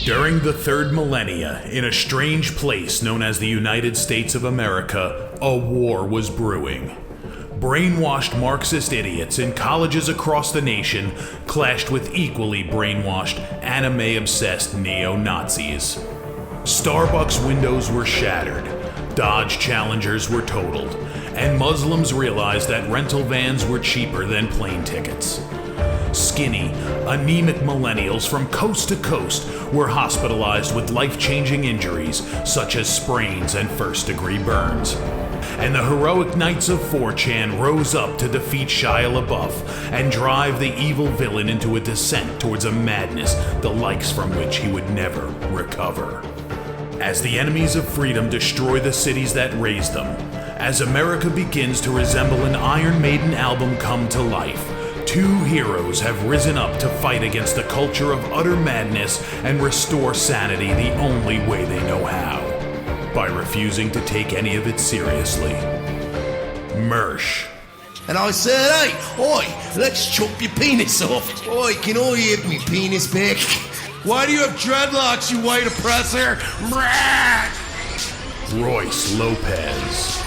During the third millennia, in a strange place known as the United States of America, a war was brewing. Brainwashed Marxist idiots in colleges across the nation clashed with equally brainwashed, anime-obsessed neo-Nazis. Starbucks windows were shattered, Dodge Challengers were totaled, and Muslims realized that rental vans were cheaper than plane tickets. Skinny, anemic millennials from coast to coast were hospitalized with life-changing injuries such as sprains and first-degree burns. And the heroic knights of 4chan rose up to defeat Shia LaBeouf and drive the evil villain into a descent towards a madness the likes from which he would never recover. As the enemies of freedom destroy the cities that raised them, as America begins to resemble an Iron Maiden album come to life, two heroes have risen up to fight against the culture of utter madness and restore sanity the only way they know how, by refusing to take any of it seriously. Mersh. And I said, hey, oi, let's chop your penis off. Oi, can I have me penis back? Why do you have dreadlocks, you white oppressor? Royce Lopez.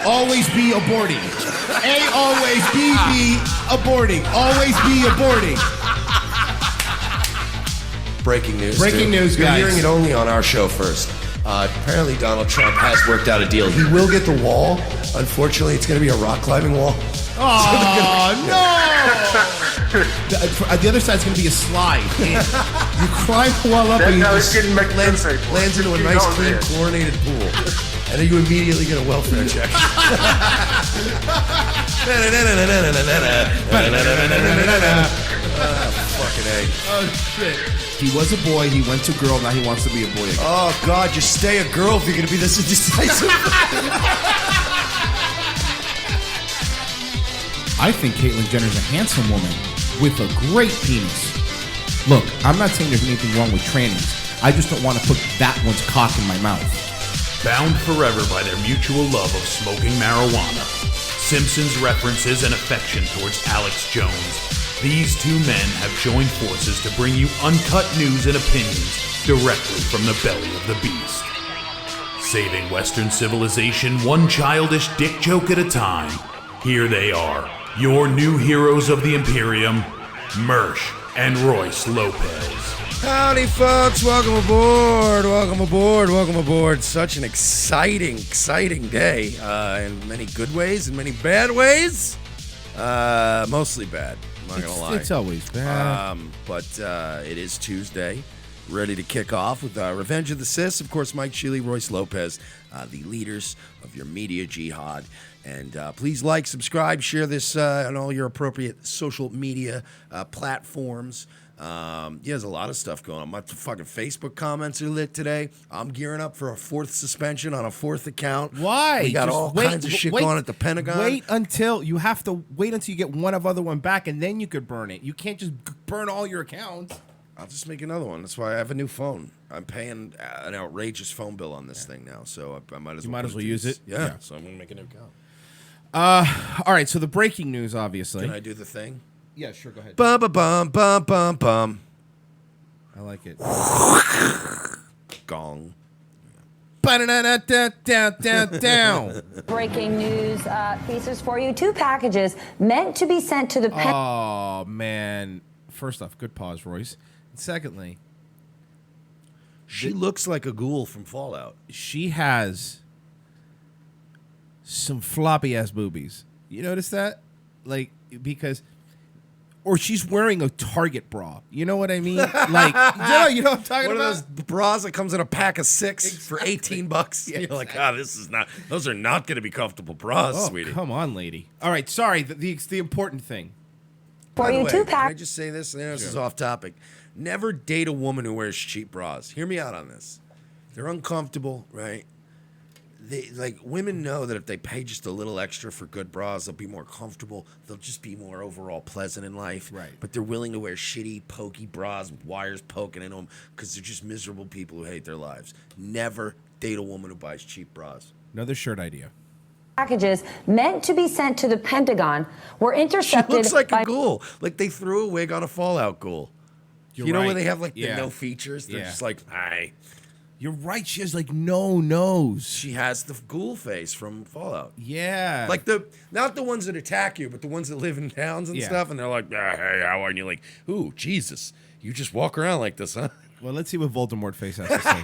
Always be aborting. A always be aborting. Always be aborting. Breaking news. Breaking news, You're guys. hearing it only on our show first. Apparently Donald Trump has worked out a deal. He will get the wall. Unfortunately, it's going to be a rock climbing wall. Oh, no! The other side's going to be a slide. You climb the wall up and you just lands into a nice, clean, chlorinated pool. And then you immediately get a welfare check. Fucking A. Oh, shit. He was a boy, he went to girl, now he wants to be a boy again. Oh, God, just stay a girl if you're going to be this indecisive. I think Caitlyn Jenner's a handsome woman with a great penis. Look, I'm not saying there's anything wrong with trannies. I just don't want to put that one's cock in my mouth. Bound forever by their mutual love of smoking marijuana, Simpsons references and affection towards Alex Jones, these two men have joined forces to bring you uncut news and opinions directly from the belly of the beast. Saving Western civilization one childish dick joke at a time, here they are, your new heroes of the Imperium, Mersh and Royce Lopez. Howdy, folks. Welcome aboard. Welcome aboard. Welcome aboard. Such an exciting day in many good ways and many bad ways. Mostly bad. I'm not going to lie. It's always bad. But it is Tuesday. Ready to kick off with Revenge of the Sis. Of course, Mike Sheely, Royce Lopez, the leaders of your media jihad. And please like, subscribe, share this on all your appropriate social media platforms. There's a lot of stuff going on. My fucking Facebook comments are lit today. I'm gearing up for a fourth suspension on a fourth account. Why? We got all kinds of shit going on at the Pentagon. You have to wait until you get one other one back, and then you could burn it. You can't just burn all your accounts. I'll just make another one. That's why I have a new phone. I'm paying an outrageous phone bill on this thing now, so I might as well. You might as well use it. Yeah, so I'm gonna make a new account. All right. So the breaking news, obviously. Can I do the thing? Yeah, sure. Go ahead. Bum bum bum bum bum bum. I like it. Gong. Down. Breaking news pieces for you. 2 packages meant to be sent to the Pentagon. Oh, man. First off, good pause, Royce. And secondly, she looks like a ghoul from Fallout. She has some floppy-ass boobies. You notice that? Like, because... Or she's wearing a Target bra. You know what I mean? Like, you know what I'm talking One about? of those bras that comes in a pack of 6 for $18. Yeah, You're like, this is not. Those are not going to be comfortable bras, sweetie. Come on, lady. All right, sorry. The important thing. For you, 2 Can I packages. just say this? I know this is off topic. Never date a woman who wears cheap bras. Hear me out on this. They're uncomfortable, right? Women know that if they pay just a little extra for good bras, they'll be more comfortable. They'll just be more overall pleasant in life. Right. But they're willing to wear shitty, pokey bras with wires poking into them because they're just miserable people who hate their lives. Never date a woman who buys cheap bras. Another shirt idea. Packages meant to be sent to the Pentagon were intercepted. She looks like a ghoul. Like they threw a wig on a Fallout ghoul. You're you know right. where they have like the Yeah. no features? They're Yeah. just like, aye. You're right. She has like no nose. She has the ghoul face from Fallout. Yeah. Like not the ones that attack you, but the ones that live in towns and Yeah. stuff, and they're like, hey, how are you? And you're like, ooh, Jesus, you just walk around like this, huh? Well, let's see what Voldemort face has to say.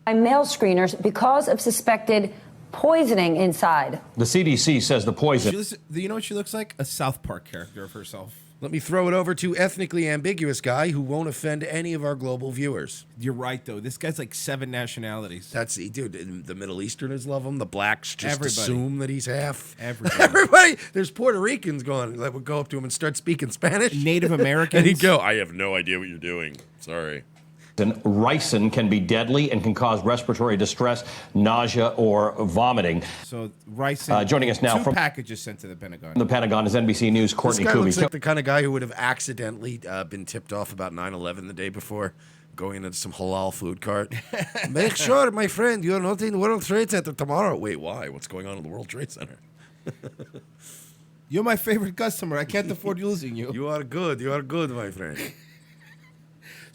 By mail screeners because of suspected poisoning inside. The CDC says the poison. Do you know what she looks like? A South Park character of herself. Let me throw it over to ethnically ambiguous guy who won't offend any of our global viewers. You're right, though. This guy's like 7 nationalities. That's dude. The Middle Easterners love him. The blacks just Everybody. assume that he's half. Everybody. There's Puerto Ricans going that would go up to him and start speaking Spanish. Native Americans. And he'd go, "I have no idea what you're doing. Sorry." Ricin can be deadly and can cause respiratory distress, nausea, or vomiting. So, Ricin. Joining us now 2 from packages sent to the Pentagon. the Pentagon is NBC News' This Courtney guy Kuby. looks like the kind of guy who would have accidentally been tipped off about 9/11 the day before, going into some halal food cart. Make sure, my friend, you're not in the World Trade Center tomorrow. Wait, why? What's going on in the World Trade Center? You're my favorite customer. I can't afford losing you. You are good. You are good, my friend.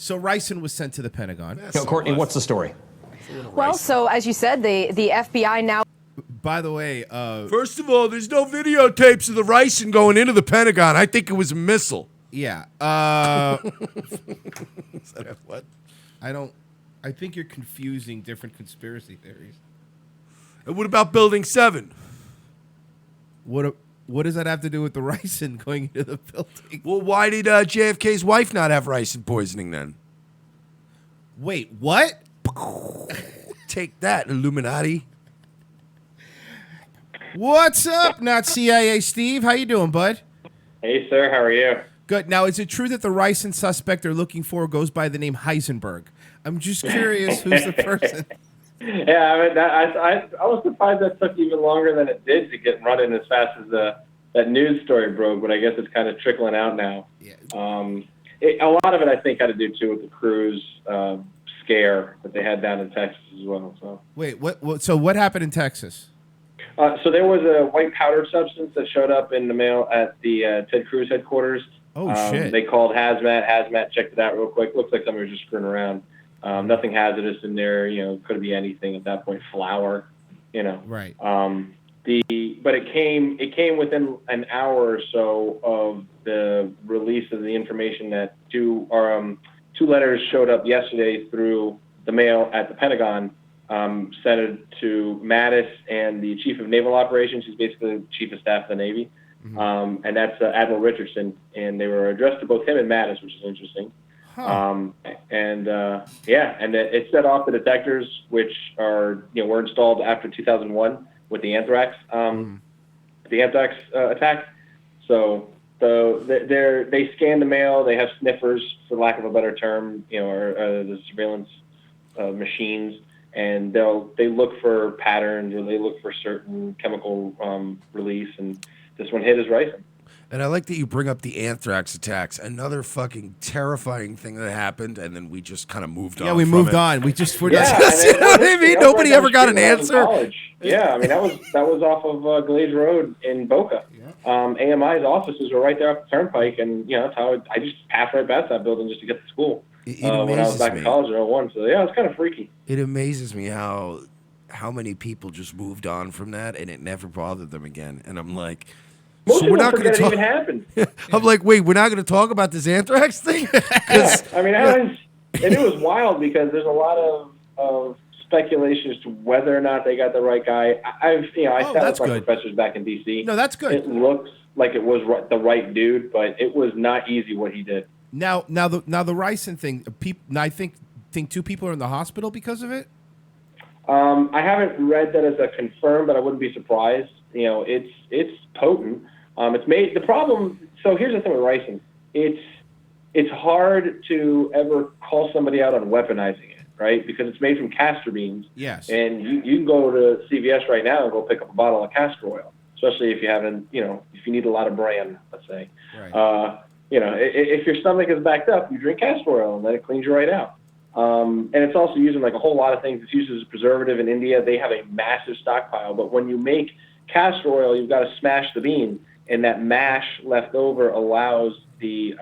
So Ricin was sent to the Pentagon. Courtney, what's the story? Well, so as you said, the FBI now. By the way, First of all, there's no videotapes of the Ricin going into the Pentagon. I think it was a missile. yeah. Is that what? I think you're confusing different conspiracy theories. And what about Building 7? What does that have to do with the Ricin going into the building? Well, why did JFK's wife not have Ricin poisoning then? Wait, what? Take that, Illuminati. What's up, not CIA Steve? How you doing, bud? Hey, sir. How are you? Good. Now, is it true that the Ricin suspect they're looking for goes by the name Heisenberg? I'm just curious who's the person. Yeah, I mean, I was surprised that took even longer than it did to get running as fast as that news story broke, but I guess it's kind of trickling out now. Yeah. A lot of it, I think, had to do, too, with the cruise scare that they had down in Texas as well. So. Wait, what? So what happened in Texas? So there was a white powdered substance that showed up in the mail at the Ted Cruz headquarters. Oh, shit. They called Hazmat. Hazmat checked it out real quick. Looks like somebody was just screwing around. Nothing hazardous in there. You know, could be anything at that point. Flour, you know. Right. But it came within an hour or so of the release of the information that two letters showed up yesterday through the mail at the Pentagon, sent it to Mattis and the Chief of Naval Operations, who's basically the Chief of Staff of the Navy, and that's Admiral Richardson, and they were addressed to both him and Mattis, which is interesting. Huh. And it set off the detectors, which were installed after 2001 with the anthrax attack. So they scan the mail. They have sniffers, for lack of a better term, or the surveillance machines, and they look for patterns, or they look for certain chemical release. And this one hit as Ricin. And I like that you bring up the anthrax attacks. Another fucking terrifying thing that happened, and then we just kind of moved on. Yeah, we from moved it. on. We just you know what I mean? Nobody ever got an answer. Yeah, I mean that was off of Glaze Road in Boca. AMI's offices were right there off the turnpike, and that's how I just passed right past that building just to get to school when I was back in college in 01. So yeah, it's kind of freaky. It amazes me how many people just moved on from that, and it never bothered them again. And I'm like, Most so we're people not going forget to talk. it even happened. I'm like, wait, we're not going to talk about this anthrax thing? I mean, it was wild because there's a lot of speculation as to whether or not they got the right guy. I sat with my professors back in D.C. No, that's good. It looks like it was the right dude, but it was not easy what he did. Now the Ricin thing. I think 2 people are in the hospital because of it. I haven't read that as a confirm, but I wouldn't be surprised. It's potent. It's made the problem. So here's the thing with Ricin. It's hard to ever call somebody out on weaponizing it, right? Because it's made from castor beans. Yes. And you can go to CVS right now and go pick up a bottle of castor oil, especially if you haven't, if you need a lot of bran, let's say. Right. If your stomach is backed up, you drink castor oil and then it cleans you right out. And it's also used in like a whole lot of things. It's used as a preservative in India. They have a massive stockpile. But when you make castor oil, you've got to smash the bean, and that mash left over allows the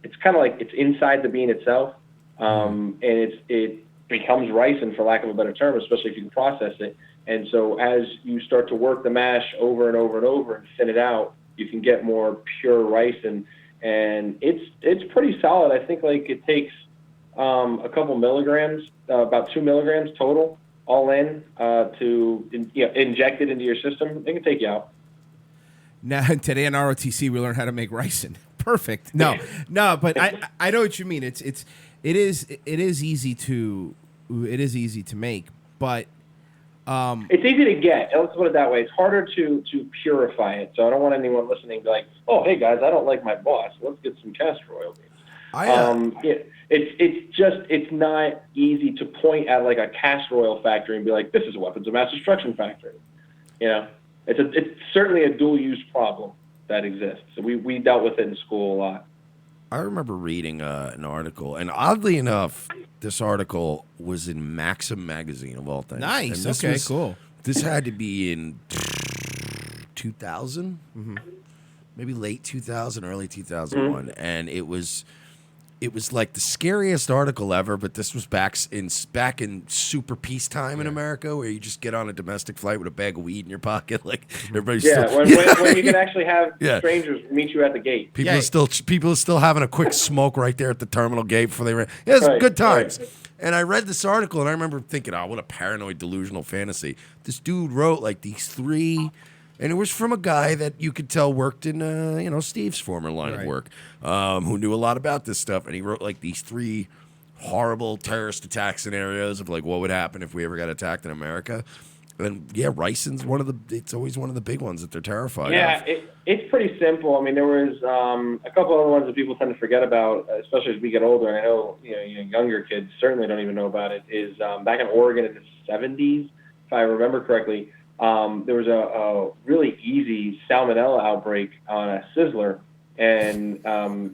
it's kind of like it's inside the bean itself, and it becomes ricin, for lack of a better term, especially if you can process it. And so as you start to work the mash over and over and over and thin it out, you can get more pure ricin, and it's pretty solid. I think like it takes a couple milligrams, about 2 milligrams total, all in, to inject it into your system. It can take you out. Now today on ROTC we learned how to make ricin. Perfect. No, but I know what you mean. It is easy to make, but it's easy to get. Let's put it that way. It's harder to purify it. So I don't want anyone listening to be like, oh, hey guys, I don't like my boss. Let's get some castor oil beans. It's not easy to point at like a castor oil factory and be like, this is a weapons of mass destruction factory. It's certainly a dual use problem that exists. So we dealt with it in school a lot. I remember reading an article, and oddly enough, this article was in Maxim magazine of all things. Nice. And Okay. Cool. This had to be in 2000, maybe late 2000, early 2001, and it was like the scariest article ever. But this was back in super peacetime in America, where you just get on a domestic flight with a bag of weed in your pocket, like everybody's when you can actually have strangers meet you at the gate. People are still having a quick smoke right there at the terminal gate before they ran. Yeah, it's good times. Right. And I read this article, and I remember thinking, oh, what a paranoid, delusional fantasy. This dude wrote like these 3, and it was from a guy that you could tell worked in, Steve's former line of work, who knew a lot about this stuff. And he wrote like these 3 horrible terrorist attack scenarios of like what would happen if we ever got attacked in America. And ricin's it's always one of the big ones that they're terrified of. It's pretty simple. I mean, there was a couple other ones that people tend to forget about, especially as we get older. And I know younger kids certainly don't even know about it. Is back in Oregon in the 70s, if I remember correctly, there was a really easy salmonella outbreak on a Sizzler, and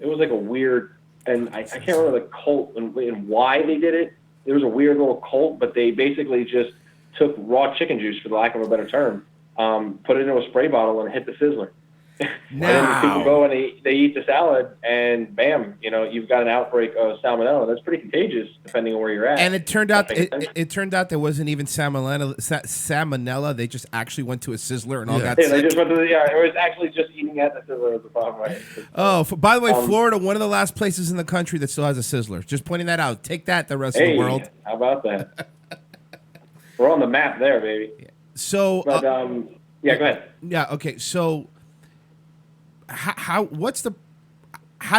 it was like a weird, and I can't remember the cult and why they did it. There was a weird little cult, but they basically just took raw chicken juice, for the lack of a better term, put it into a spray bottle and hit the Sizzler. And then people go and they eat the salad, and bam, you've got an outbreak of salmonella. That's pretty contagious, depending on where you're at. And it turned out there wasn't even salmonella. They just actually went to a Sizzler and all got sick. They just went to it was actually just eating at the Sizzler was the problem, right? Oh, by the way, Florida, one of the last places in the country that still has a Sizzler. Just pointing that out. Take that, the rest of the world. How about that? We're on the map there, baby. So, but, go ahead. Yeah, okay. So, how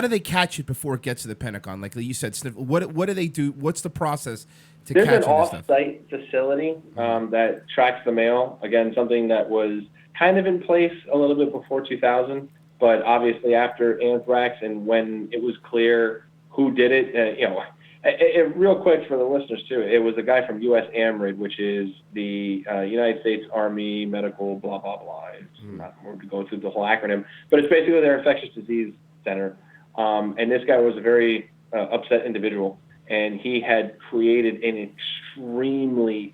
do they catch it before it gets to the Pentagon? Like you said, what do they do? What's the process to catch this stuff? There's an off-site facility that tracks the mail. Again, something that was kind of in place a little bit before 2000, but obviously after anthrax and when it was clear who did it, real quick for the listeners too, it was a guy from U.S. AMRID, which is the United States Army Medical blah blah blah. It's not more to go through the whole acronym, but it's basically their infectious disease center. And this guy was a very upset individual, and he had created an extremely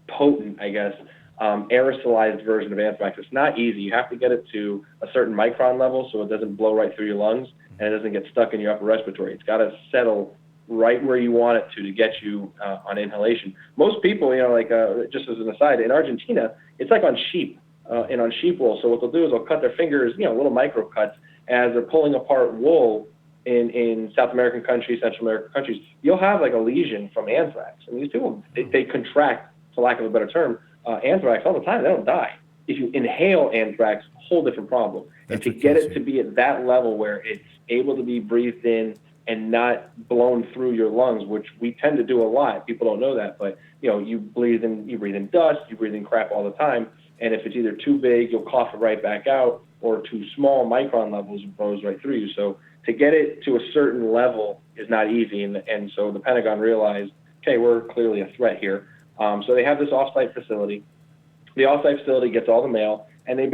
potent, I guess, aerosolized version of anthrax. It's not easy. You have to get it to a certain micron level so it doesn't blow right through your lungs and it doesn't get stuck in your upper respiratory. It's got to settle right where you want it to get you on inhalation. Most people, just as an aside, in Argentina, it's like on sheep and on sheep wool. So what they'll do is they'll cut their fingers, little micro cuts as they're pulling apart wool in South American countries, Central American countries. You'll have like a lesion from anthrax. And these people, they contract, for lack of a better term, anthrax all the time. They don't die. If you inhale anthrax, whole different problem. And to get it to be at that level where it's able to be breathed in and not blown through your lungs, which we tend to do a lot. People don't know that, but you breathe in dust, you breathe in crap all the time. And if it's either too big, you'll cough it right back out, or too small, micron levels, it blows right through you. So to get it to a certain level is not easy. And so the Pentagon realized, okay, we're clearly a threat here. So they have this off-site facility. The off-site facility gets all the mail, and they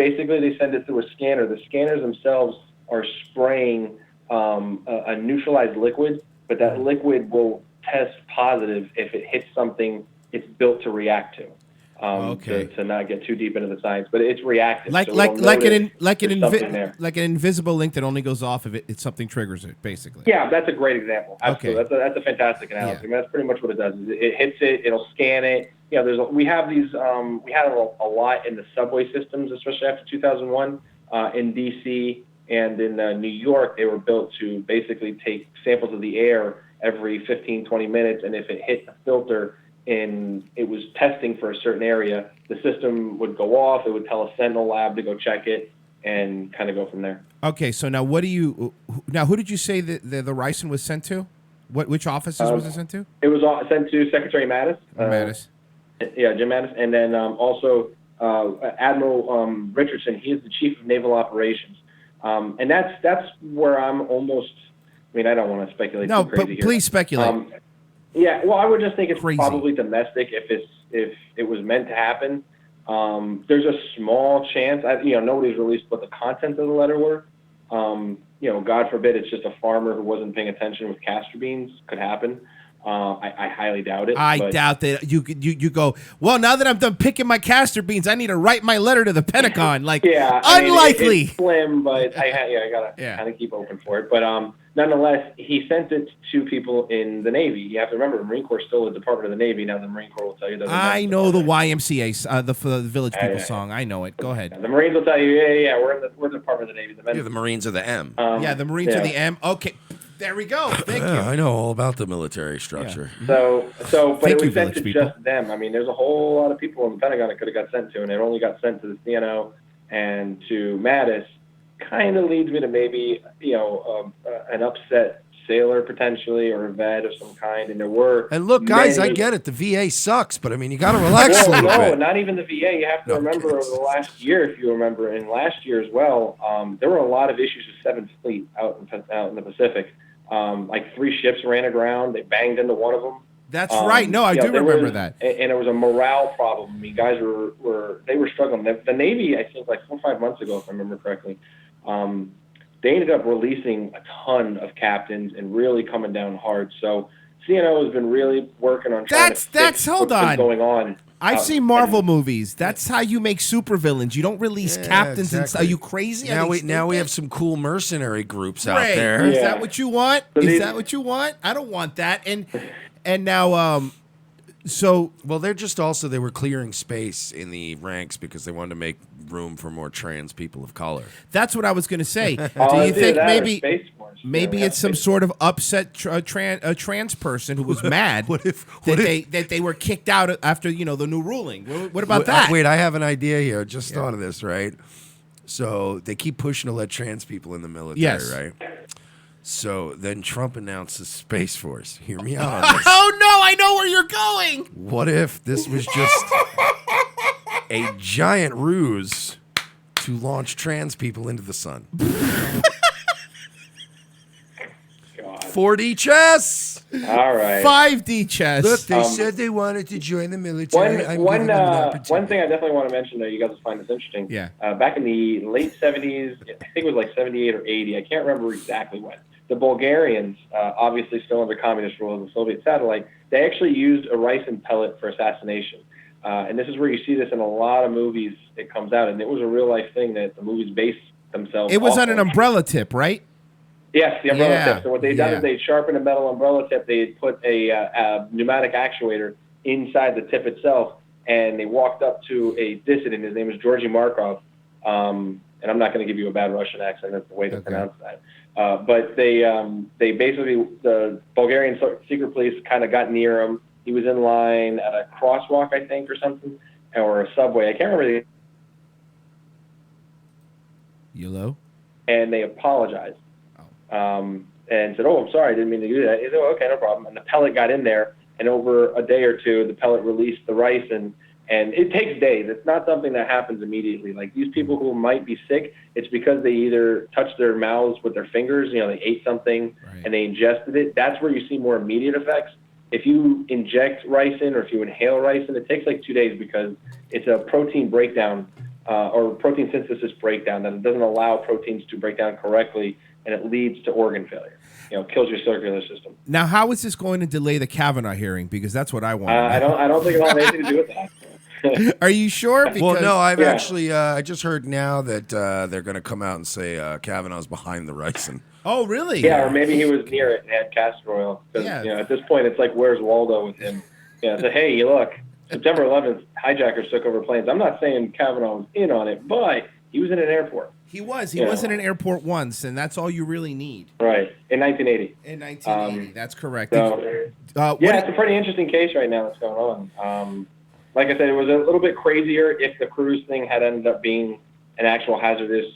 send it through a scanner. The scanners themselves are spraying a neutralized liquid, but that liquid will test positive if it hits something it's built to react to. to not get too deep into the science. But it's reactive. Like so an invisible link that only goes off if it's something triggers it, basically. Yeah, that's a great example. Absolutely, Okay. that's a fantastic analogy. Yeah. I mean, that's pretty much what it does. Is it hits it, it'll scan it. You know, we have these. We had a lot in the subway systems, especially after 2001 in D.C. and in New York. They were built to basically take samples of the air every 15, 20 minutes, and if it hit a filter and it was testing for a certain area, the system would go off. It would tell a Sentinel lab to go check it and kind of go from there. Okay, so now who did you say that the Ricin was sent to? Which offices was it sent to? It was sent to Secretary Mattis. Mattis. Yeah, Jim Mattis. And then also Admiral Richardson. He is the Chief of Naval Operations. And that's where I'm almost, I mean, I don't want to speculate too crazy here. No, but please speculate. Yeah, well, I would just think it's Crazy. probably domestic if it was meant to happen. There's a small chance, nobody's released what the contents of the letter were. God forbid it's just a farmer who wasn't paying attention with castor beans. Could happen. I highly doubt it. I doubt that you go, well, now that I'm done picking my castor beans, I need to write my letter to the Pentagon. Like, yeah, unlikely. It's slim, but I gotta kind of keep open for it. But nonetheless, he sent it to people in the Navy. You have to remember, the Marine Corps is still the Department of the Navy. Now the Marine Corps will tell you that. I know the YMCA, the Village People song. I know it. Go ahead. The Marines will tell you, we're the Department of the Navy. The Marines are the M. The Marines are the M. Okay. There we go. Thank you. I know all about the military structure. Yeah. But Thank it you, was sent to people. just them. I mean, there's a whole lot of people in the Pentagon that could have got sent to, and it only got sent to the CNO and to Mattis. Kind of leads me to maybe, an upset sailor potentially, or a vet of some kind. And there were. And look, guys, I get it. The VA sucks, but I mean, you got to relax a little bit. No, not even the VA. You have to remember over the last year, if you remember, and last year as well, there were a lot of issues with 7th Fleet out in the Pacific. Like 3 ships ran aground. They banged into one of them. That's right. No, I do remember that. And it was a morale problem. I mean, guys were struggling. The Navy, I think, like 4 or 5 months ago, if I remember correctly, they ended up releasing a ton of captains and really coming down hard. So CNO has been really working on trying to fix what's been going on. I've seen Marvel movies. That's how you make supervillains. You don't release captains. Exactly. Are you crazy? Now we have some cool mercenary groups out Right. there. Is that what you want? Is that what you want? I don't want that. And now, well, they were clearing space in the ranks because they wanted to make room for more trans people of color. That's what I was going to say. Do you think maybe it's some sort of upset trans person who was mad that they were kicked out after the new ruling? What about that? Wait, I have an idea here. Just thought of this, right? So they keep pushing to let trans people in the military, right? So then Trump announces Space Force. Hear me out on this. Oh, no, I know where you're going. What if this was just a giant ruse to launch trans people into the sun? 4D chess. All right. 5D chess. Look, they said they wanted to join the military. One thing I definitely want to mention, though, you guys will find this interesting. Yeah. Back in the late 70s, I think it was like 78 or 80. I can't remember exactly when. The Bulgarians, obviously still under communist rule as a Soviet satellite, they actually used a ricin pellet for assassination. And this is where you see this in a lot of movies. It comes out, and it was a real life thing that the movies based themselves. It was off on an of. umbrella tip, right? Yes, the umbrella tip. So what they done is they sharpened a metal umbrella tip. They put a pneumatic actuator inside the tip itself, and they walked up to a dissident. His name is Georgy Markov, and I'm not going to give you a bad Russian accent. That's the way to pronounce that. But they basically, the Bulgarian secret police kind of got near him. He was in line at a crosswalk, I think, or something, or a subway. I can't remember. Hello? And they apologized. And said, "Oh, I'm sorry, I didn't mean to do that." He said, "Oh, okay, no problem." And the pellet got in there, and over a day or two, the pellet released the ricin. And it takes days. It's not something that happens immediately. Like these people who might be sick, it's because they either touched their mouths with their fingers, they ate something and they ingested it. That's where you see more immediate effects. If you inject ricin or if you inhale ricin, it takes like 2 days because it's a protein breakdown or protein synthesis breakdown that it doesn't allow proteins to break down correctly, and it leads to organ failure. Kills your circular system. Now, how is this going to delay the Kavanaugh hearing? Because that's what I want. I don't think it'll have anything to do with that. Are you sure? Because, Well, no, I've Yeah. actually I just heard now that they're going to come out and say Kavanaugh's behind the ricin. Oh, really? Yeah, or maybe he was near it and had castor oil. 'Cause, Yeah. at this point, it's like, where's Waldo with him? So, hey, you look, September 11th, hijackers took over planes. I'm not saying Kavanaugh was in on it, but he was in an airport. He was. He was in an airport once, and that's all you really need. Right, in 1980. In 1980, that's correct. So, What- it's a pretty interesting case right now that's going on. Like I said, it was a little bit crazier if the cruise thing had ended up being an actual hazardous.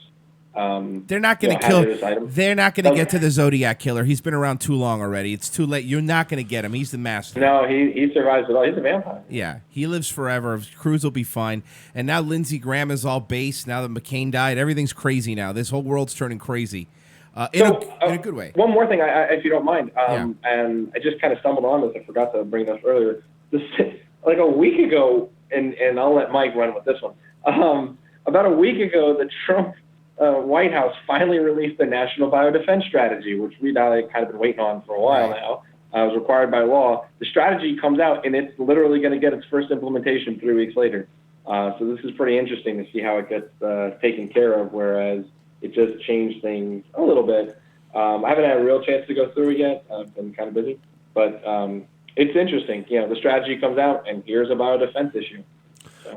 They're not going to hazardous kill. item. They're not going to get to the Zodiac killer. He's been around too long already. It's too late. You're not going to get him. He's the master. No, he survives it all. He's a vampire. Yeah, he lives forever. Cruz will be fine. And now Lindsey Graham is all base. Now that McCain died, everything's crazy now. This whole world's turning crazy. In a good way. One more thing, if you don't mind. Yeah. And I just kind of stumbled on this. I forgot to bring this earlier. Like a week ago, and I'll let Mike run with this one. About a week ago, the Trump White House finally released the National Biodefense Strategy, which we'd kind of been waiting on for a while now. It was required by law. The strategy comes out, and it's literally going to get its first implementation 3 weeks later. So this is pretty interesting to see how it gets taken care of, whereas it just changed things a little bit. I haven't had a real chance to go through it yet. I've been kind of busy. But it's interesting. The strategy comes out, and here's a biodefense issue.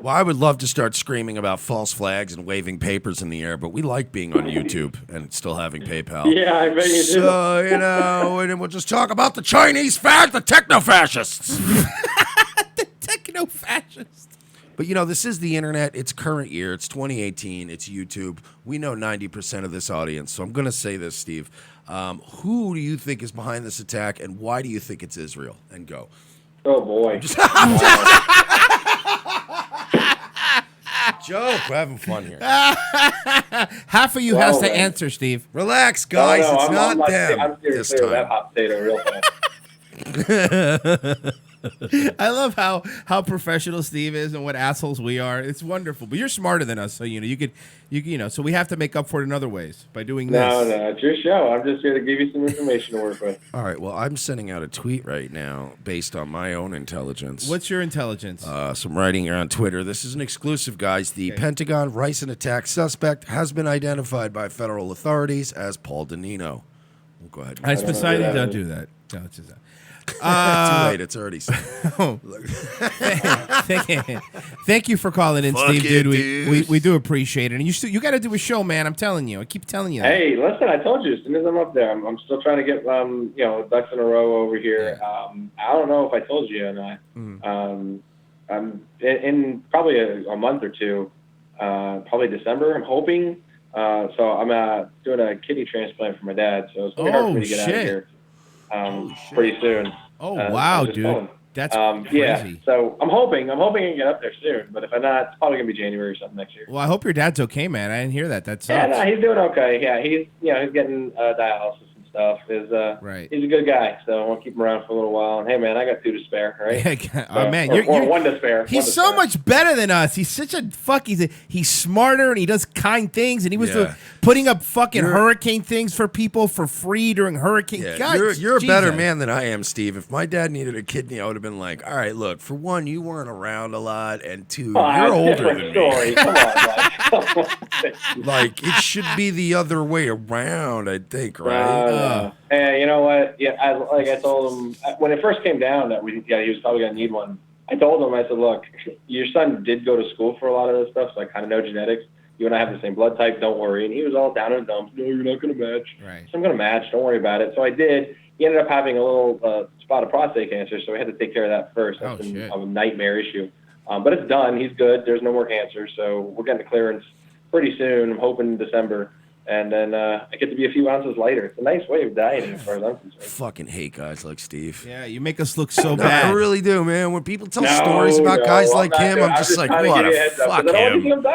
Well, I would love to start screaming about false flags and waving papers in the air, but we like being on YouTube and still having PayPal. Yeah, I bet you do. So, and then we'll just talk about the Chinese the techno-fascists. The techno-fascists. But, this is the internet. It's current year. It's 2018. It's YouTube. We know 90% of this audience. So I'm going to say this, Steve. Who do you think is behind this attack, and why do you think it's Israel? And go. Oh, boy. Joke. We're having fun here. Half of you has to answer, Steve. Relax, guys. No, it's not them I'm this clear that time. hot potato real fast. I love how professional Steve is and what assholes we are. It's wonderful. But you're smarter than us, so you could so we have to make up for it in other ways by doing this. No, it's your show. I'm just here to give you some information to work with. All right. Well, I'm sending out a tweet right now based on my own intelligence. What's your intelligence? Some writing here on Twitter. This is an exclusive, guys. The Pentagon Ricin attack suspect has been identified by federal authorities as Paul Danino. We'll go ahead. I specifically don't do that. No, it's just that. Too late. It's already said. Thank you for calling in, Fuck Steve, it, dude. We do appreciate it. And you got to do a show, man. I'm telling you. I keep telling you. Hey, listen, I told you, as soon as I'm up there, I'm still trying to get, ducks in a row over here. I don't know if I told you or not. I'm in probably a month or two, probably December, I'm hoping. So I'm doing a kidney transplant for my dad, so it's going to be hard for me to get out of here pretty soon. Oh, wow, just dude. told him. That's Yeah, crazy. so I'm hoping I can get up there soon, but if I'm not, it's probably going to be January or something next year. Well, I hope your dad's okay, man. I didn't hear that. That sucks. Yeah, no, he's doing okay. Yeah, he's getting dialysis and stuff. Right. He's a good guy, so I want to keep him around for a little while. And hey, man, I got 2 to spare, right? Oh, man, or you're 1 to spare. He's so much better than us. He's such a he's smarter and he does kind things and he was putting up fucking hurricane things for people for free during hurricane. Yeah, God, you're a better Jesus. man than I am, Steve. If my dad needed a kidney, I would have been like, all right, look, for one, you weren't around a lot, and 2, you're older than story. me. Come on, man. Like, it should be the other way around, I think, right? And you know what? Yeah, I told him when it first came down that he was probably gonna need one. I told him, I said, look, your son did go to school for a lot of this stuff, so I kind of know genetics. You and I have the same blood type. Don't worry. And he was all down in the dumps. No, you're not gonna match. Right. So I'm gonna match. Don't worry about it. So I did. He ended up having a little spot of prostate cancer, so we had to take care of that first. That's a nightmare issue. But it's done. He's good. There's no more cancer, so we're getting the clearance pretty soon. I'm hoping December. And then I get to be a few ounces lighter. It's a nice way of dieting as far as I'm concerned. Fucking hate guys like Steve. Yeah, you make us look so No, bad. I really do, man. When people tell stories about guys like him, I'm just like, what a fuck him.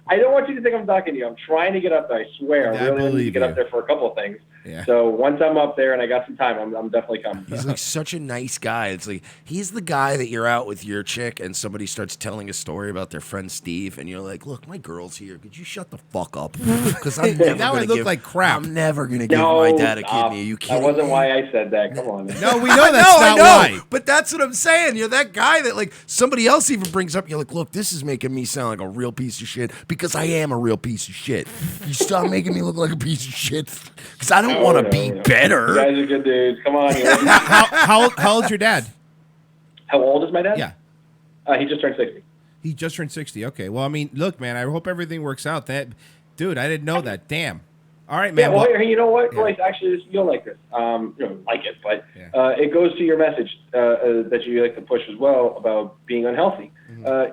I don't want you to think I'm talking to you. I'm trying to get up there. I swear. I really need to get up there for a couple of things. Yeah. So once I'm up there and I got some time, I'm definitely coming. He's like such a nice guy. It's like he's the guy that you're out with your chick and somebody starts telling a story about their friend Steve and you're like, look, my girl's here. Could you shut the fuck up? Because I'm never now I gonna look give, like crap. I'm never gonna give my dad a kidney. Are you That kidding wasn't me? why I said that. Come on. No, we know that's I not know, why. but that's what I'm saying. You're that guy that like somebody else even brings up. You're like, look, this is making me sound like a real piece of shit because I am a real piece of shit. You stop making me look like a piece of shit because I don't want to be better. You guys are good dudes. Come on. How old's your dad? How old is my dad? Yeah. He just turned 60. He just turned 60. Okay. Well, I mean, look, man, I hope everything works out. Dude, I didn't know that. Damn. All right, man. Yeah, well, you know what, Royce? Actually, you'll like this. You don't like it, but it goes to your message that you like to push as well about being unhealthy.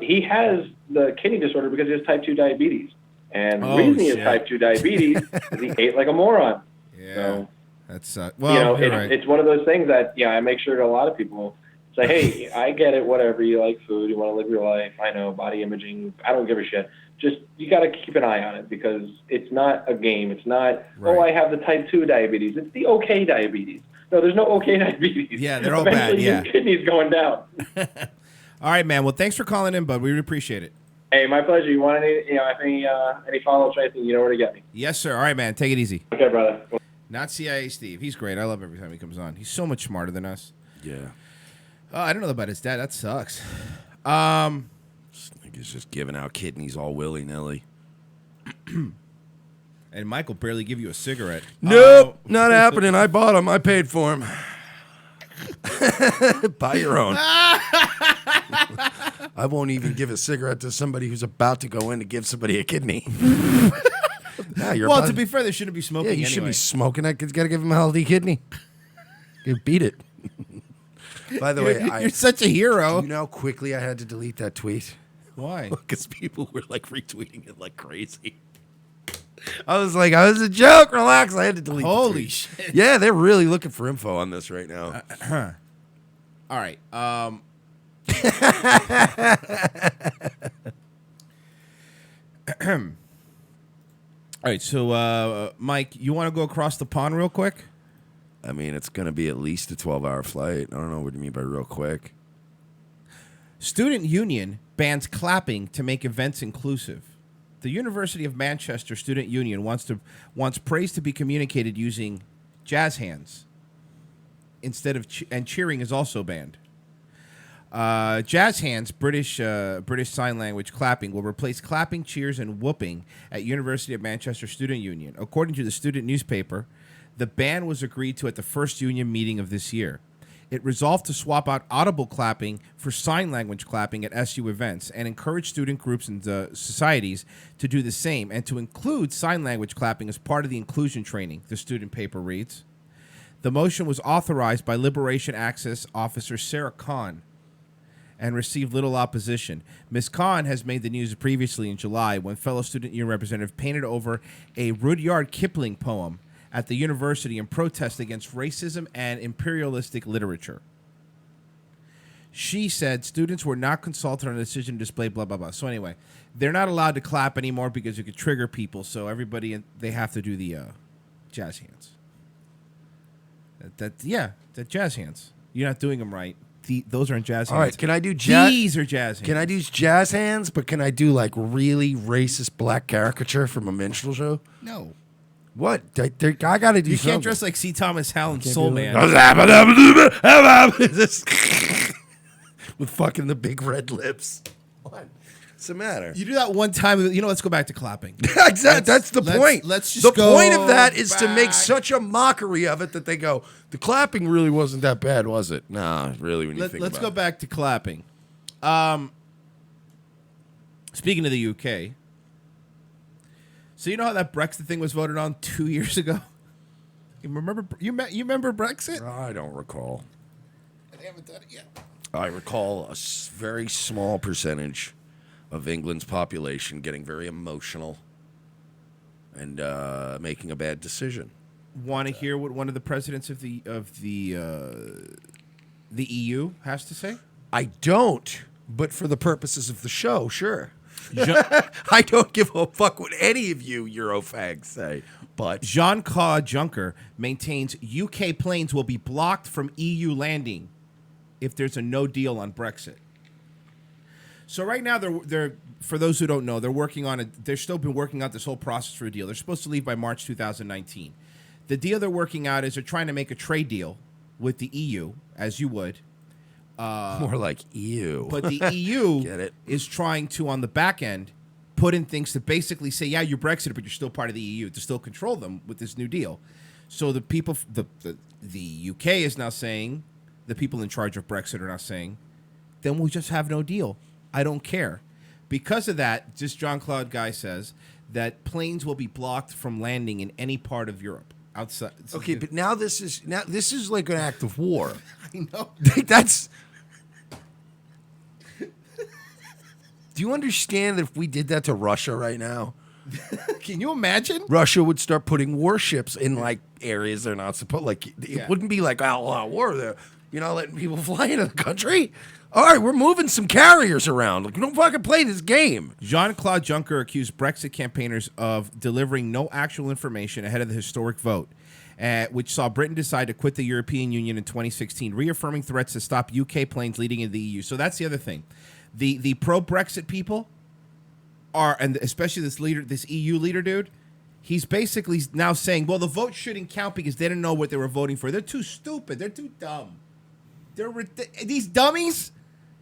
He has the kidney disorder because he has type 2 diabetes. And the reason he has type 2 diabetes is he ate like a moron. Yeah. So, that's, well, it's one of those things that, I make sure that a lot of people say, hey, I get it, whatever. You like food. You want to live your life. I know, body imaging. I don't give a shit. Just, you got to keep an eye on it because it's not a game. It's not, I have the type 2 diabetes. It's the okay diabetes. No, there's no okay diabetes. Yeah, they're all bad. Eventually, your kidney's going down. All right, man. Well, thanks for calling in, bud. We really appreciate it. Hey, my pleasure. You want any follow-ups or anything, you know where to get me. Yes, sir. All right, man. Take it easy. Okay, brother. Not CIA Steve. He's great. I love every time he comes on. He's so much smarter than us. Yeah. I don't know about his dad. That sucks. He's just giving out kidneys all willy-nilly. And Michael barely give you a cigarette. Nope, not happening. I bought them. I paid for them. Buy your own. I won't even give a cigarette to somebody who's about to go in to give somebody a kidney. Well, to be fair, they shouldn't be smoking. Yeah, you anyway. should be smoking. That kid's got to give him a healthy kidney. You beat it. By the way, you're such a hero. Do you know how quickly I had to delete that tweet? Why? Because people were like retweeting it like crazy. I was like, I was a joke. Relax. I had to delete. Holy shit! Yeah, they're really looking for info on this right now. All right. All right. So, Mike, you want to go across the pond real quick? I mean, it's going to be at least a 12-hour flight. I don't know what you mean by real quick. Student union bans clapping to make events inclusive. The University of Manchester Student Union wants praise to be communicated using jazz hands instead of and cheering is also banned. Jazz hands, British Sign Language clapping, will replace clapping, cheers, and whooping at University of Manchester Student Union. According to the student newspaper, the ban was agreed to at the first union meeting of this year. It resolved to swap out audible clapping for sign language clapping at SU events and encourage student groups and societies to do the same and to include sign language clapping as part of the inclusion training, the student paper reads. The motion was authorized by Liberation Access Officer Sarah Kahn and received little opposition. Ms. Kahn has made the news previously in July when fellow student union representative painted over a Rudyard Kipling poem at the university in protest against racism and imperialistic literature. She said students were not consulted on the decision to display blah, blah, blah. So anyway, they're not allowed to clap anymore because it could trigger people. So everybody, they have to do the jazz hands. The jazz hands. You're not doing them right. Those aren't jazz hands. All right, can I do jazz? These are jazz hands. Can I do jazz hands, but can I do like really racist black caricature from a minstrel show? No. What? I got to do You something. can't dress like C. Thomas Howell and Soul Man. With fucking the big red lips. What's the matter? You do that one time. Let's go back to clapping. Exactly. That's the point. Let's just the go point of that is to make back. such a mockery of it that they go, the clapping really wasn't that bad, was it? Nah, really, when you think Let's about go it. back to clapping. Speaking of the UK, so you know how that Brexit thing was voted on 2 years ago? You remember? You remember Brexit? I don't recall. They haven't done it yet. I recall a very small percentage of England's population getting very emotional and making a bad decision. Want to hear what one of the presidents of the EU has to say? I don't, but for the purposes of the show, sure. I don't give a fuck what any of you Eurofags say. But Jean-Claude Juncker maintains UK planes will be blocked from EU landing if there's a no deal on Brexit. So right now they're for those who don't know, they're working on it. They're still been working out this whole process for a deal. They're supposed to leave by March 2019. The deal they're working out is they're trying to make a trade deal with the EU, as you would. More like EU. But the EU Get it. is trying to, on the back end, put in things to basically say, yeah, you're Brexit, but you're still part of the EU, to still control them with this new deal. So the people, the UK is now saying, the people in charge of Brexit are now saying, then we'll just have no deal. I don't care. Because of that, this Jean-Claude guy says that planes will be blocked from landing in any part of Europe outside. Okay, but now this is like an act of war. I know. That's. Do you understand that if we did that to Russia right now, Can you imagine? Russia would start putting warships in like areas they're not supposed. Like it wouldn't be like outlaw war there. You're not letting people fly into the country. All right, we're moving some carriers around. Like, don't fucking play this game. Jean-Claude Juncker accused Brexit campaigners of delivering no actual information ahead of the historic vote, which saw Britain decide to quit the European Union in 2016, reaffirming threats to stop UK planes leading into the EU. So that's the other thing. The pro-Brexit people are, and especially this EU leader dude, he's basically now saying, well, the vote shouldn't count because they didn't know what they were voting for. They're too stupid. They're too dumb. These dummies.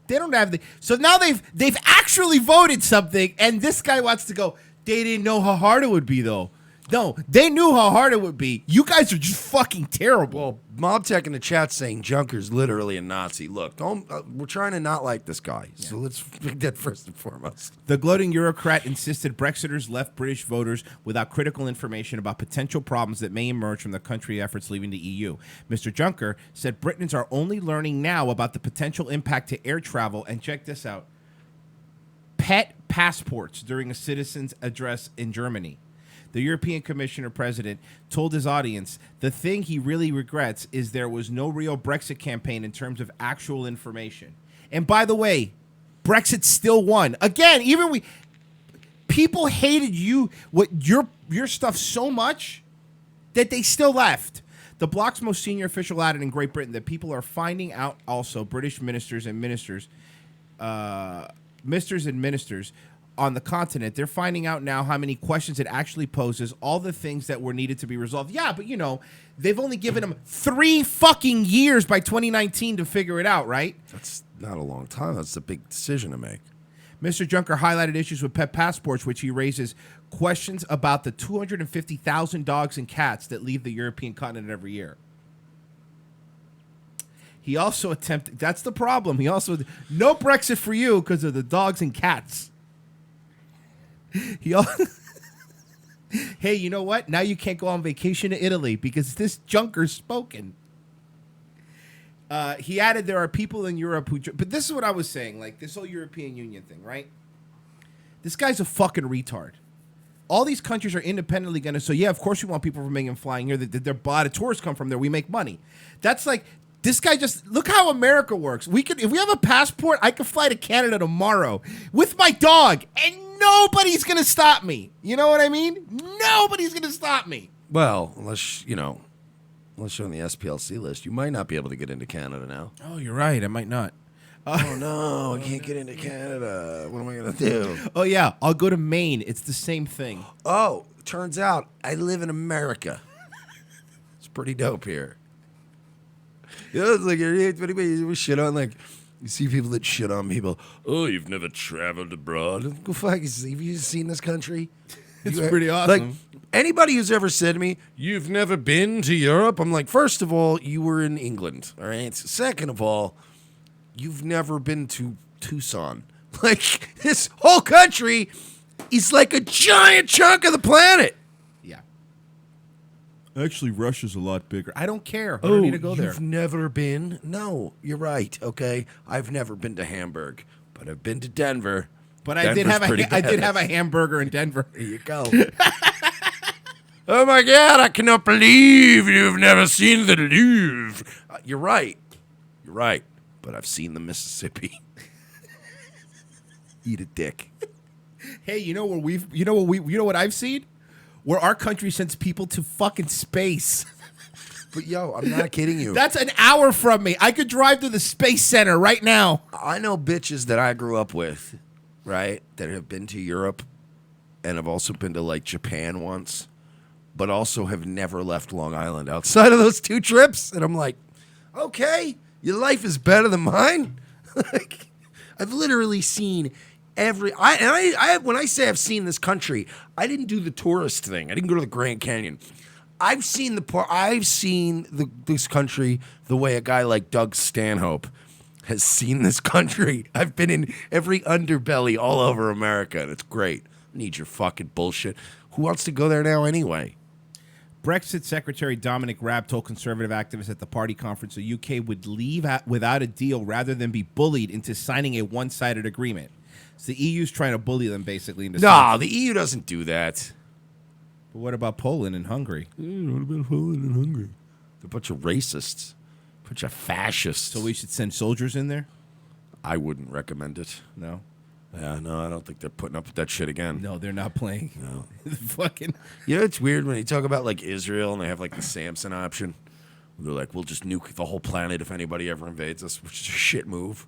They don't have so now they've actually voted something, and this guy wants to go. They didn't know how hard it would be, though. No, they knew how hard it would be. You guys are just fucking terrible. Well, Mob Tech in the chat saying Junker's literally a Nazi. Look, don't. We're trying to not like this guy, so let's make that first and foremost. The gloating Eurocrat insisted Brexiters left British voters without critical information about potential problems that may emerge from the country efforts leaving the EU. Mr. Juncker said Britons are only learning now about the potential impact to air travel, and check this out, pet passports during a citizen's address in Germany. The European Commissioner President told his audience the thing he really regrets is there was no real Brexit campaign in terms of actual information. And by the way, Brexit still won. Again, people hated your stuff so much that they still left. The bloc's most senior official added in Great Britain that people are finding out also, British ministers on the continent, they're finding out now how many questions it actually poses, all the things that were needed to be resolved. Yeah, but they've only given them 3 fucking years by 2019 to figure it out, right? That's not a long time. That's a big decision to make. Mr. Juncker highlighted issues with pet passports, which he raises questions about the 250,000 dogs and cats that leave the European continent every year. He also attempted, that's the problem. No Brexit for you because of the dogs and cats. Hey, you know what? Now you can't go on vacation to Italy because this Junker's spoken. He added there are people in Europe but this is what I was saying, like this whole European Union thing, right? This guy's a fucking retard. All these countries are independently going to, so yeah, of course we want people from England flying here. A lot of tourists come from there. We make money. That's like, this guy just, look how America works. If we have a passport, I could fly to Canada tomorrow with my dog and nobody's going to stop me. You know what I mean? Nobody's going to stop me. Well, unless you're on the SPLC list, you might not be able to get into Canada now. Oh, you're right. I might not. Oh, no, I can't get into Canada. What am I going to do? Oh, yeah, I'll go to Maine. It's the same thing. Oh, turns out I live in America. It's pretty dope here. It's like anybody shit on, like, you see people that shit on people. Oh, you've never traveled abroad. Go fuck. Have you seen this country? It's pretty awesome. Like, anybody who's ever said to me, you've never been to Europe? I'm like, first of all, you were in England, all right? Second of all, you've never been to Tucson. Like, this whole country is like a giant chunk of the planet. Yeah. Actually, Russia's a lot bigger. I don't care. I don't need to go there. You've never been? No, you're right, okay? I've never been to Hamburg, but I've been to Denver. But I did have a hamburger in Denver. There you go. Oh my God, I cannot believe you've never seen the Louvre. You're right. You're right. But I've seen the Mississippi. Eat a dick. Hey, you know what I've seen? Where our country sends people to fucking space. But yo, I'm not kidding you. That's an hour from me. I could drive to the Space Center right now. I know bitches that I grew up with, right, that have been to Europe and have also been to like Japan once, but also have never left Long Island outside of those 2 trips. And I'm like, okay, your life is better than mine. Like, I've literally seen when I say I've seen this country, I didn't do the tourist thing. I didn't go to the Grand Canyon. I've seen this country the way a guy like Doug Stanhope has seen this country. I've been in every underbelly all over America, and it's great. I need your fucking bullshit. Who wants to go there now anyway? Brexit Secretary Dominic Raab told Conservative activists at the party conference the UK would leave without a deal rather than be bullied into signing a one-sided agreement. So the EU's trying to bully them basically into No, the EU doesn't do that. But what about Poland and Hungary? What about Poland and Hungary? They're a bunch of racists, a bunch of fascists. So we should send soldiers in there? I wouldn't recommend it. No. Yeah, no, I don't think they're putting up with that shit again. No, they're not playing. No. Fucking. You know, it's weird when you talk about like Israel and they have like the Samson option. They're like, we'll just nuke the whole planet if anybody ever invades us, which is a shit move.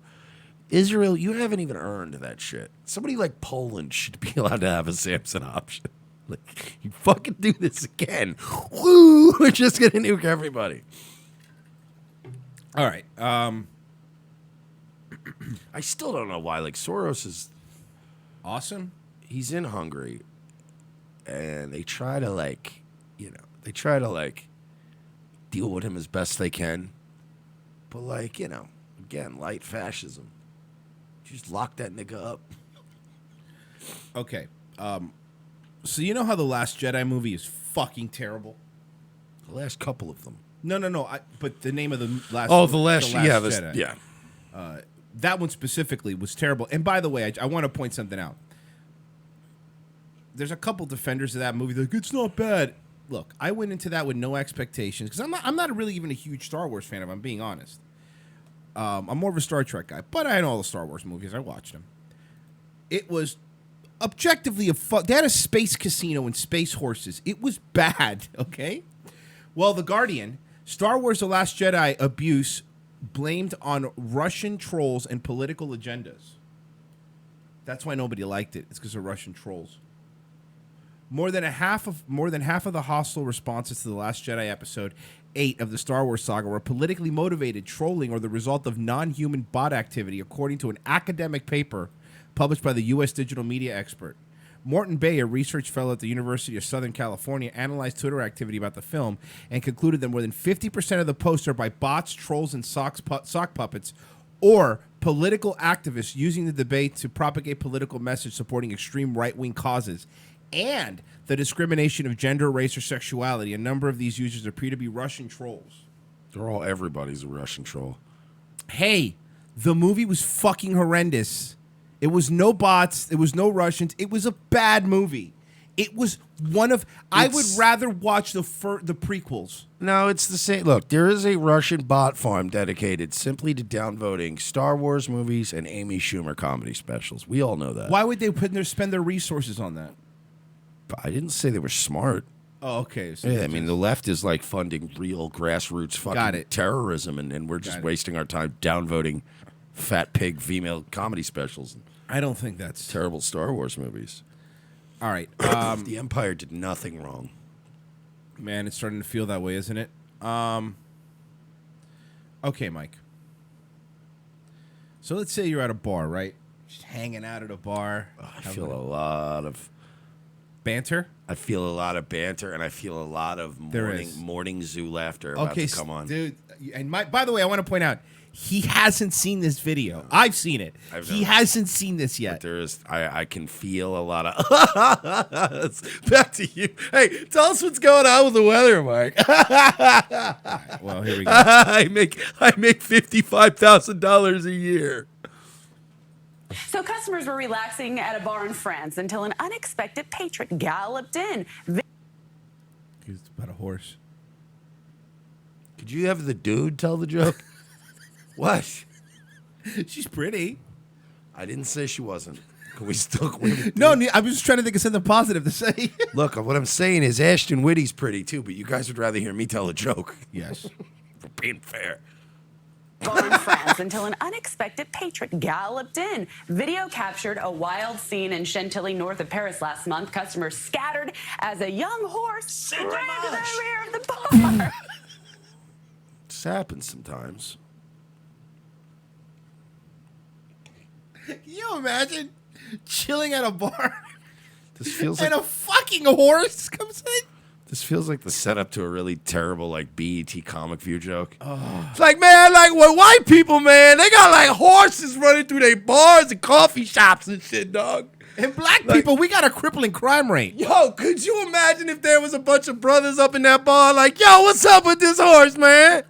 Israel, you haven't even earned that shit. Somebody like Poland should be allowed to have a Samson option. Like, you fucking do this again. Woo! We're just gonna nuke everybody. All right. I still don't know why. Like, Soros is awesome. He's in Hungary, and they try to deal with him as best they can. But like, again, light fascism. Just lock that nigga up. Okay. So you know how the Last Jedi movie is fucking terrible? The last couple of them. No. But the name of the last. Oh, the last Jedi. yeah. That one specifically was terrible. And by the way, I want to point something out. There's a couple defenders of that movie. They're like, it's not bad. Look, I went into that with no expectations because I'm not really even a huge Star Wars fan, if I'm being honest. I'm more of a Star Trek guy, but I know all the Star Wars movies. I watched them. It was objectively they had a space casino and space horses. It was bad, okay? Well, The Guardian, Star Wars The Last Jedi abuse blamed on Russian trolls and political agendas. That's why nobody liked it. It's because of Russian trolls. More than half of the hostile responses to The Last Jedi episode 8 of the Star Wars saga were politically motivated trolling or the result of non-human bot activity, according to an academic paper published by the U.S. digital media expert. Morton Bay, a research fellow at the University of Southern California, analyzed Twitter activity about the film and concluded that more than 50% of the posts are by bots, trolls, and sock puppets, or political activists using the debate to propagate political message supporting extreme right-wing causes, and the discrimination of gender, race, or sexuality. A number of these users appear to be Russian trolls. Everybody's a Russian troll. Hey, the movie was fucking horrendous. It was no bots. It was no Russians. It was a bad movie. It was I would rather watch the prequels. No, it's the same. Look, there is a Russian bot farm dedicated simply to downvoting Star Wars movies and Amy Schumer comedy specials. We all know that. Why would they spend their resources on that? I didn't say they were smart. Oh, okay. So yeah, I mean, the left is like funding real grassroots fucking terrorism, and we're just wasting our time downvoting fat pig female comedy specials. I don't think that's terrible Star Wars movies. All right. The Empire did nothing wrong. Man, it's starting to feel that way, isn't it? Okay, Mike. So let's say you're at a bar, right? Just hanging out at a bar. I feel a lot of banter. I feel a lot of banter, and I feel a lot of morning zoo laughter about to come on. Dude. And by the way, I want to point out, he hasn't seen this video. I've seen it. He hasn't seen this yet. But there is, I can feel a lot of. Back to you. Hey, tell us what's going on with the weather, Mike. Right, well, here we go. I make $55,000 a year. So customers were relaxing at a bar in France until an unexpected patron galloped in. It's about a horse. Could you have the dude tell the joke? What? She's pretty. I didn't say she wasn't. Can we still? No, I'm just trying to think of something positive to say. Look, what I'm saying is Ashton Whitty's pretty too, but you guys would rather hear me tell a joke. Yes. For being fair. bar and friends until an unexpected patron galloped in. Video captured a wild scene in Chantilly, north of Paris last month. Customers scattered as a young horse ran to the rear of the bar. This happens sometimes. Can you imagine chilling at a bar This feels and like a fucking horse comes in? this feels like the setup to a really terrible like BET comic view joke. It's like, man, like what white people, man, they got like horses running through their bars and coffee shops and shit, dog. And black people, we got a crippling crime rate. Yo, could you imagine if there was a bunch of brothers up in that bar like, yo, what's up with this horse, man?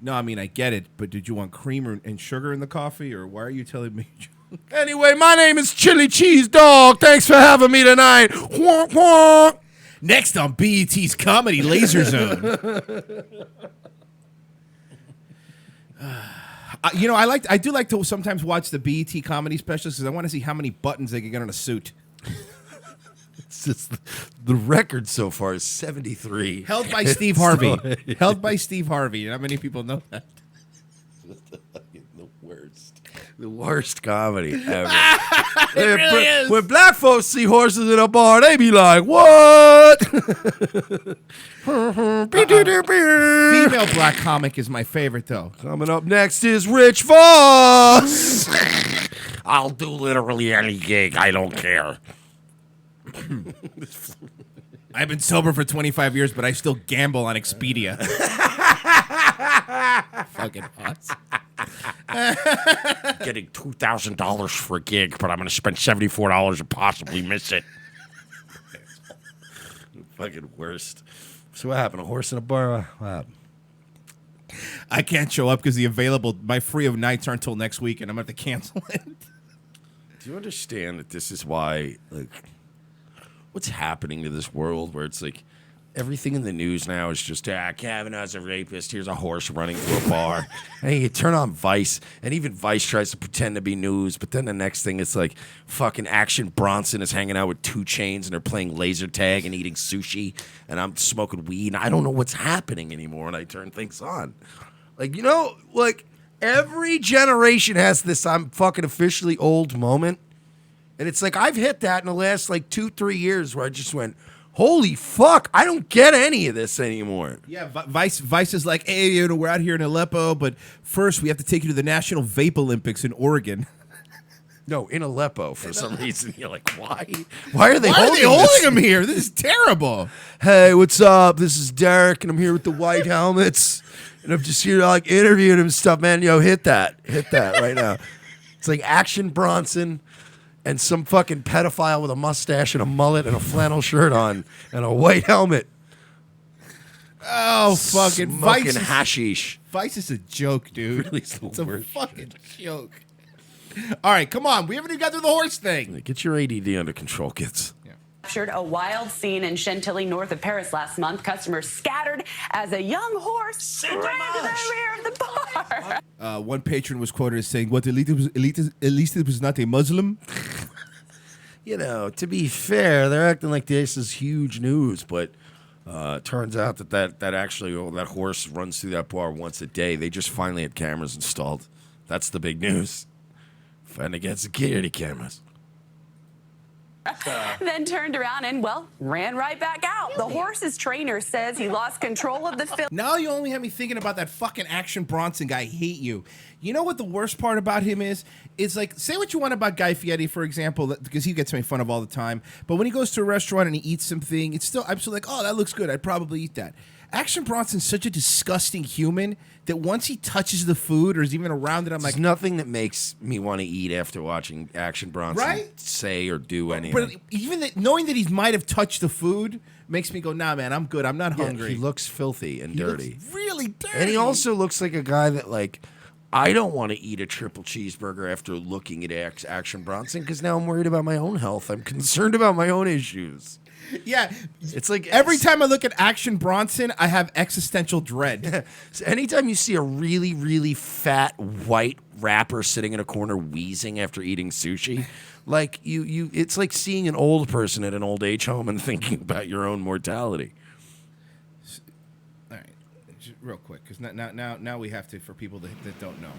No, I mean, I get it, but did you want cream and sugar in the coffee, or why are you telling me? Anyway, my name is Chili Cheese Dog. Thanks for having me tonight. Wonk, wonk. Next on BET's Comedy Laser Zone. I do like to sometimes watch the BET comedy specials because I want to see how many buttons they can get on a suit. It's just the record so far is 73. Held by Steve Harvey. Held by Steve Harvey. Not many people know that. The worst comedy ever. It really is. When black folks see horses in a bar, they be like, what? Female black comic is my favorite, though. Coming up next is Rich Voss. I'll do literally any gig. I don't care. I've been sober for 25 years, but I still gamble on Expedia. Fucking nuts. Getting $2,000 for a gig, but I'm going to spend $74 and possibly miss it. Fucking worst. So what happened? A horse in a bar? What happened? I can't show up because my free of nights aren't until next week, and I'm going to have to cancel it. Do you understand that this is why, like, what's happening to this world where it's like everything in the news now is just, Kavanaugh's a rapist. Here's a horse running through a bar. Hey, you turn on Vice, and even Vice tries to pretend to be news, but then the next thing it's like fucking Action Bronson is hanging out with 2 Chainz, and they're playing laser tag and eating sushi, and I'm smoking weed, and I don't know what's happening anymore when I turn things on. Like, you know, like every generation has this I'm fucking officially old moment. And it's like I've hit that in the last like 2-3 years where I just went, holy fuck, I don't get any of this anymore. Yeah, Vice is like, hey, we're out here in Aleppo, but first we have to take you to the National Vape Olympics in Oregon. No, in Aleppo for some reason. You're like, why? Why are they Why holding are they holding this? him here? This is terrible. Hey, what's up? This is Derek, and I'm here with the white helmets. And I'm just here like interviewing him and stuff, man. Yo, hit that right now. It's like Action Bronson and some fucking pedophile with a mustache and a mullet and a flannel shirt on and a white helmet. Oh, fucking Smoking Vice. hashish. Vice is a joke, dude. Really is the It's a worst fucking joke. All right, come on. We haven't even got through the horse thing. Get your ADD under control, kids. Captured a wild scene in Chantilly, north of Paris last month. Customers scattered as a young horse ran to the rear of the bar. One patron was quoted as saying, "What, at least it was not a Muslim?" You know, to be fair, they're acting like this is huge news, but turns out that actually that horse runs through that bar once a day. They just finally had cameras installed. That's the big news. Fighting against security cameras. Then turned around and, well, ran right back out. The horse's trainer says he lost control of the film. Now you only have me thinking about that fucking Action Bronson guy. I hate you. You know what the worst part about him is? It's like, say what you want about Guy Fieri, for example, because he gets made fun of all the time. But when he goes to a restaurant and he eats something, I'm still like, oh, that looks good. I'd probably eat that. Action Bronson's such a disgusting human that once he touches the food or is even around it, I'm like, There's nothing that makes me want to eat after watching Action Bronson Right? say or do anything. but even knowing that he might have touched the food makes me go, nah, man, I'm good. I'm not Yeah, hungry. he looks filthy and He looks dirty. really dirty. And he also looks like a guy that, like, I don't want to eat a triple cheeseburger after looking at Action Bronson because now I'm worried about my own health. I'm concerned about my own issues. Yeah. It's like Every time I look at Action Bronson, I have existential dread. So anytime you see a really, really fat white rapper sitting in a corner wheezing after eating sushi, like it's like seeing an old person at an old age home and thinking about your own mortality. All right. real quick, because now we have to, for people that don't know.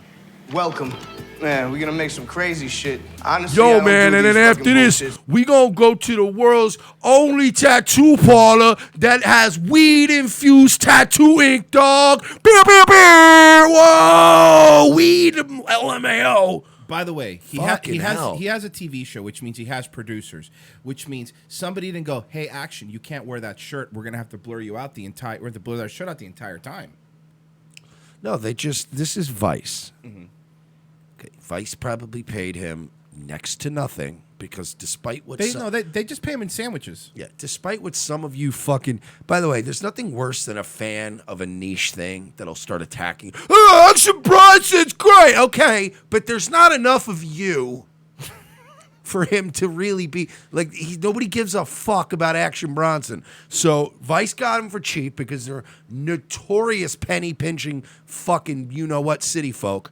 Welcome. Man, we're gonna make some crazy shit. Honestly, Yo, I don't man, do and these then after fucking this, bullshits. we gonna go to the world's only tattoo parlor that has weed-infused tattoo ink, dog. Beer, beer, beer. Whoa, weed, LMAO. By the way, he has a TV show, which means he has producers, which means somebody didn't go, hey, Action, you can't wear that shirt. We're gonna have to blur you out blur that shirt out the entire time. No, this is Vice. Mm-hmm. Okay, Vice probably paid him next to nothing because despite what they just pay him in sandwiches. Yeah, despite what some of you fucking... By the way, there's nothing worse than a fan of a niche thing that'll start attacking. Oh, Action Bronson's great! Okay, but there's not enough of you for him to really be... Like, nobody gives a fuck about Action Bronson. So, Vice got him for cheap because they're notorious penny-pinching fucking you-know-what city folk.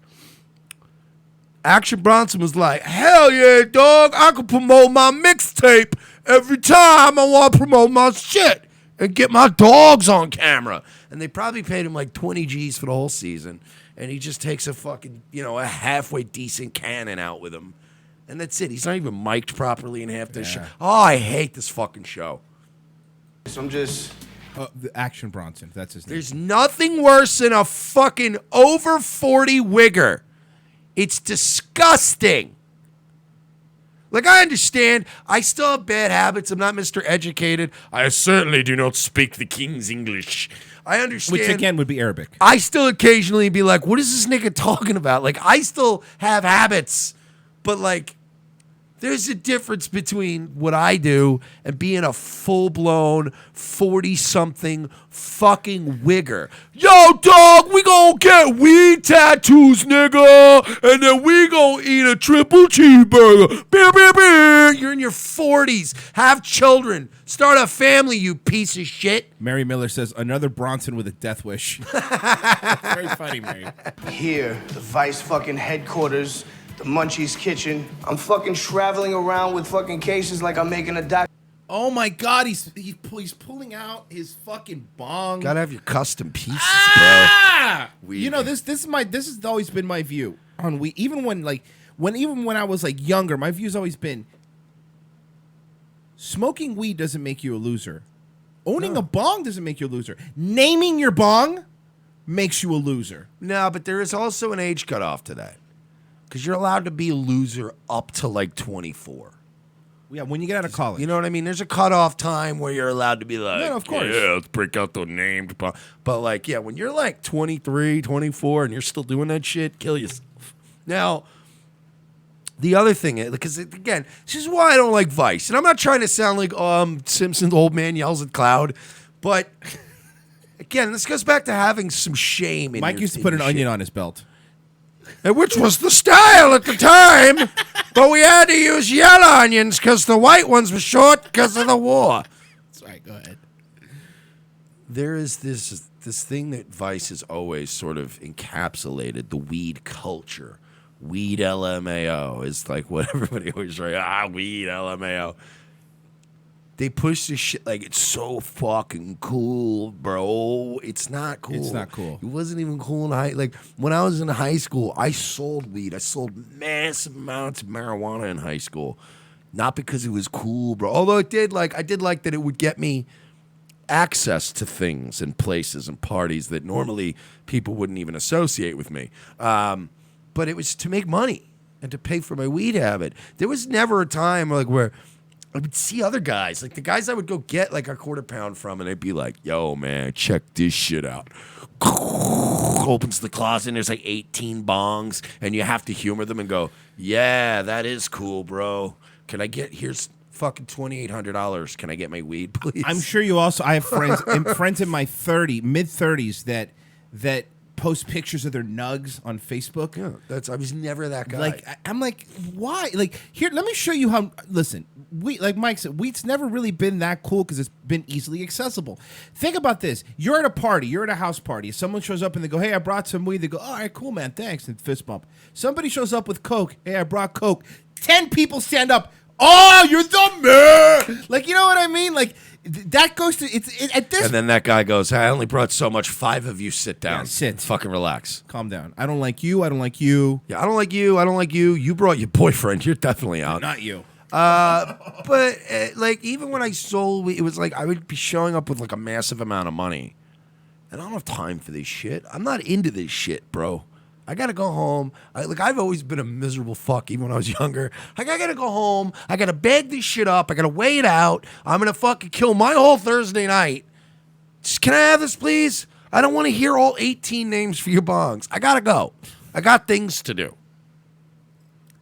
Action Bronson was like, hell yeah, dog, I can promote my mixtape every time I want to promote my shit and get my dogs on camera. And they probably paid him like 20 G's for the whole season. And he just takes a fucking, a halfway decent cannon out with him. And that's it. He's not even mic'd properly in half this show. Oh, I hate this fucking show. So I'm just... The Action Bronson, that's his name. There's nothing worse than a fucking over 40 wigger. It's disgusting. Like, I understand. I still have bad habits. I'm not Mr. Educated. I certainly do not speak the King's English. I understand. Which, again, would be Arabic. I still occasionally be like, what is this nigga talking about? Like, I still have habits. But, like, there's a difference between what I do and being a full-blown 40-something fucking wigger. Yo, dog, we gonna get weed tattoos, nigga, and then we gonna eat a triple cheeseburger. Beer, beer, beer. You're in your 40s. Have children. Start a family, you piece of shit. Mary Miller says, another Bronson with a death wish. Very funny, Mary. Here, the Vice fucking headquarters, the Munchies kitchen. I'm fucking traveling around with fucking cases like I'm making a doc. Oh my God, he's pulling out his fucking bong. Gotta have your custom pieces, bro. You know, this has always been my view on weed. Even when I was like younger, my view's always been smoking weed doesn't make you a loser. Owning a bong doesn't make you a loser. Naming your bong makes you a loser. No, but there is also an age cutoff to that. Because you're allowed to be a loser up to like 24. Yeah, when you get out of college. You know what I mean? There's a cutoff time where you're allowed to be like, no, of course. Yeah, let's break out the named. But like, yeah, when you're like 23, 24, and you're still doing that shit, kill yourself. Now, the other thing is, because again, this is why I don't like Vice. And I'm not trying to sound like Simpson's old man yells at cloud. But again, this goes back to having some shame in Mike used to put an onion on his belt. Which was the style at the time, but we had to use yellow onions because the white ones were short because of the war. Sorry, go ahead. There is this thing that Vice has always sort of encapsulated, the weed culture. Weed LMAO is like what everybody always writes, weed LMAO. They push this shit like it's so fucking cool, bro. It's not cool. It's not cool. It wasn't even cool in high. Like when I was in high school, I sold weed. I sold massive amounts of marijuana in high school, not because it was cool, bro. Although I did like that it would get me access to things and places and parties that normally people wouldn't even associate with me. But it was to make money and to pay for my weed habit. There was never a time like where I would see other guys, like the guys I would go get like a quarter pound from, and they'd be like, yo, man, check this shit out. Opens the closet, and there's like 18 bongs, and you have to humor them and go, yeah, that is cool, bro. Can I get, here's fucking $2,800. Can I get my weed, please? I'm sure you also, I have friends in my mid-30s that post pictures of their nugs on Facebook. Yeah, I was never that guy. Like, I'm like, why? Like, here, let me show you how, listen, like Mike said, weed's never really been that cool because it's been easily accessible. Think about this. You're at a party. You're at a house party. Someone shows up and they go, hey, I brought some weed. They go, all right, cool, man, thanks, and fist bump. Somebody shows up with Coke. Hey, I brought Coke. 10 people stand up. Oh, you're the man. Like, you know what I mean? Like, that goes to at this. And then that guy goes, "I only brought so much. 5 of you sit down. Yeah, sit. Fucking relax. Calm down. I don't like you. I don't like you. Yeah, I don't like you. I don't like you. You brought your boyfriend. You're definitely out. Not you. But like, even when I sold, it was like I would be showing up with like a massive amount of money, and I don't have time for this shit. I'm not into this shit, bro. I gotta go home. I've always been a miserable fuck, even when I was younger. I gotta go home. I gotta bag this shit up. I gotta weigh it out. I'm gonna fucking kill my whole Thursday night. Just, can I have this, please? I don't want to hear all 18 names for your bongs. I gotta go. I got things to do.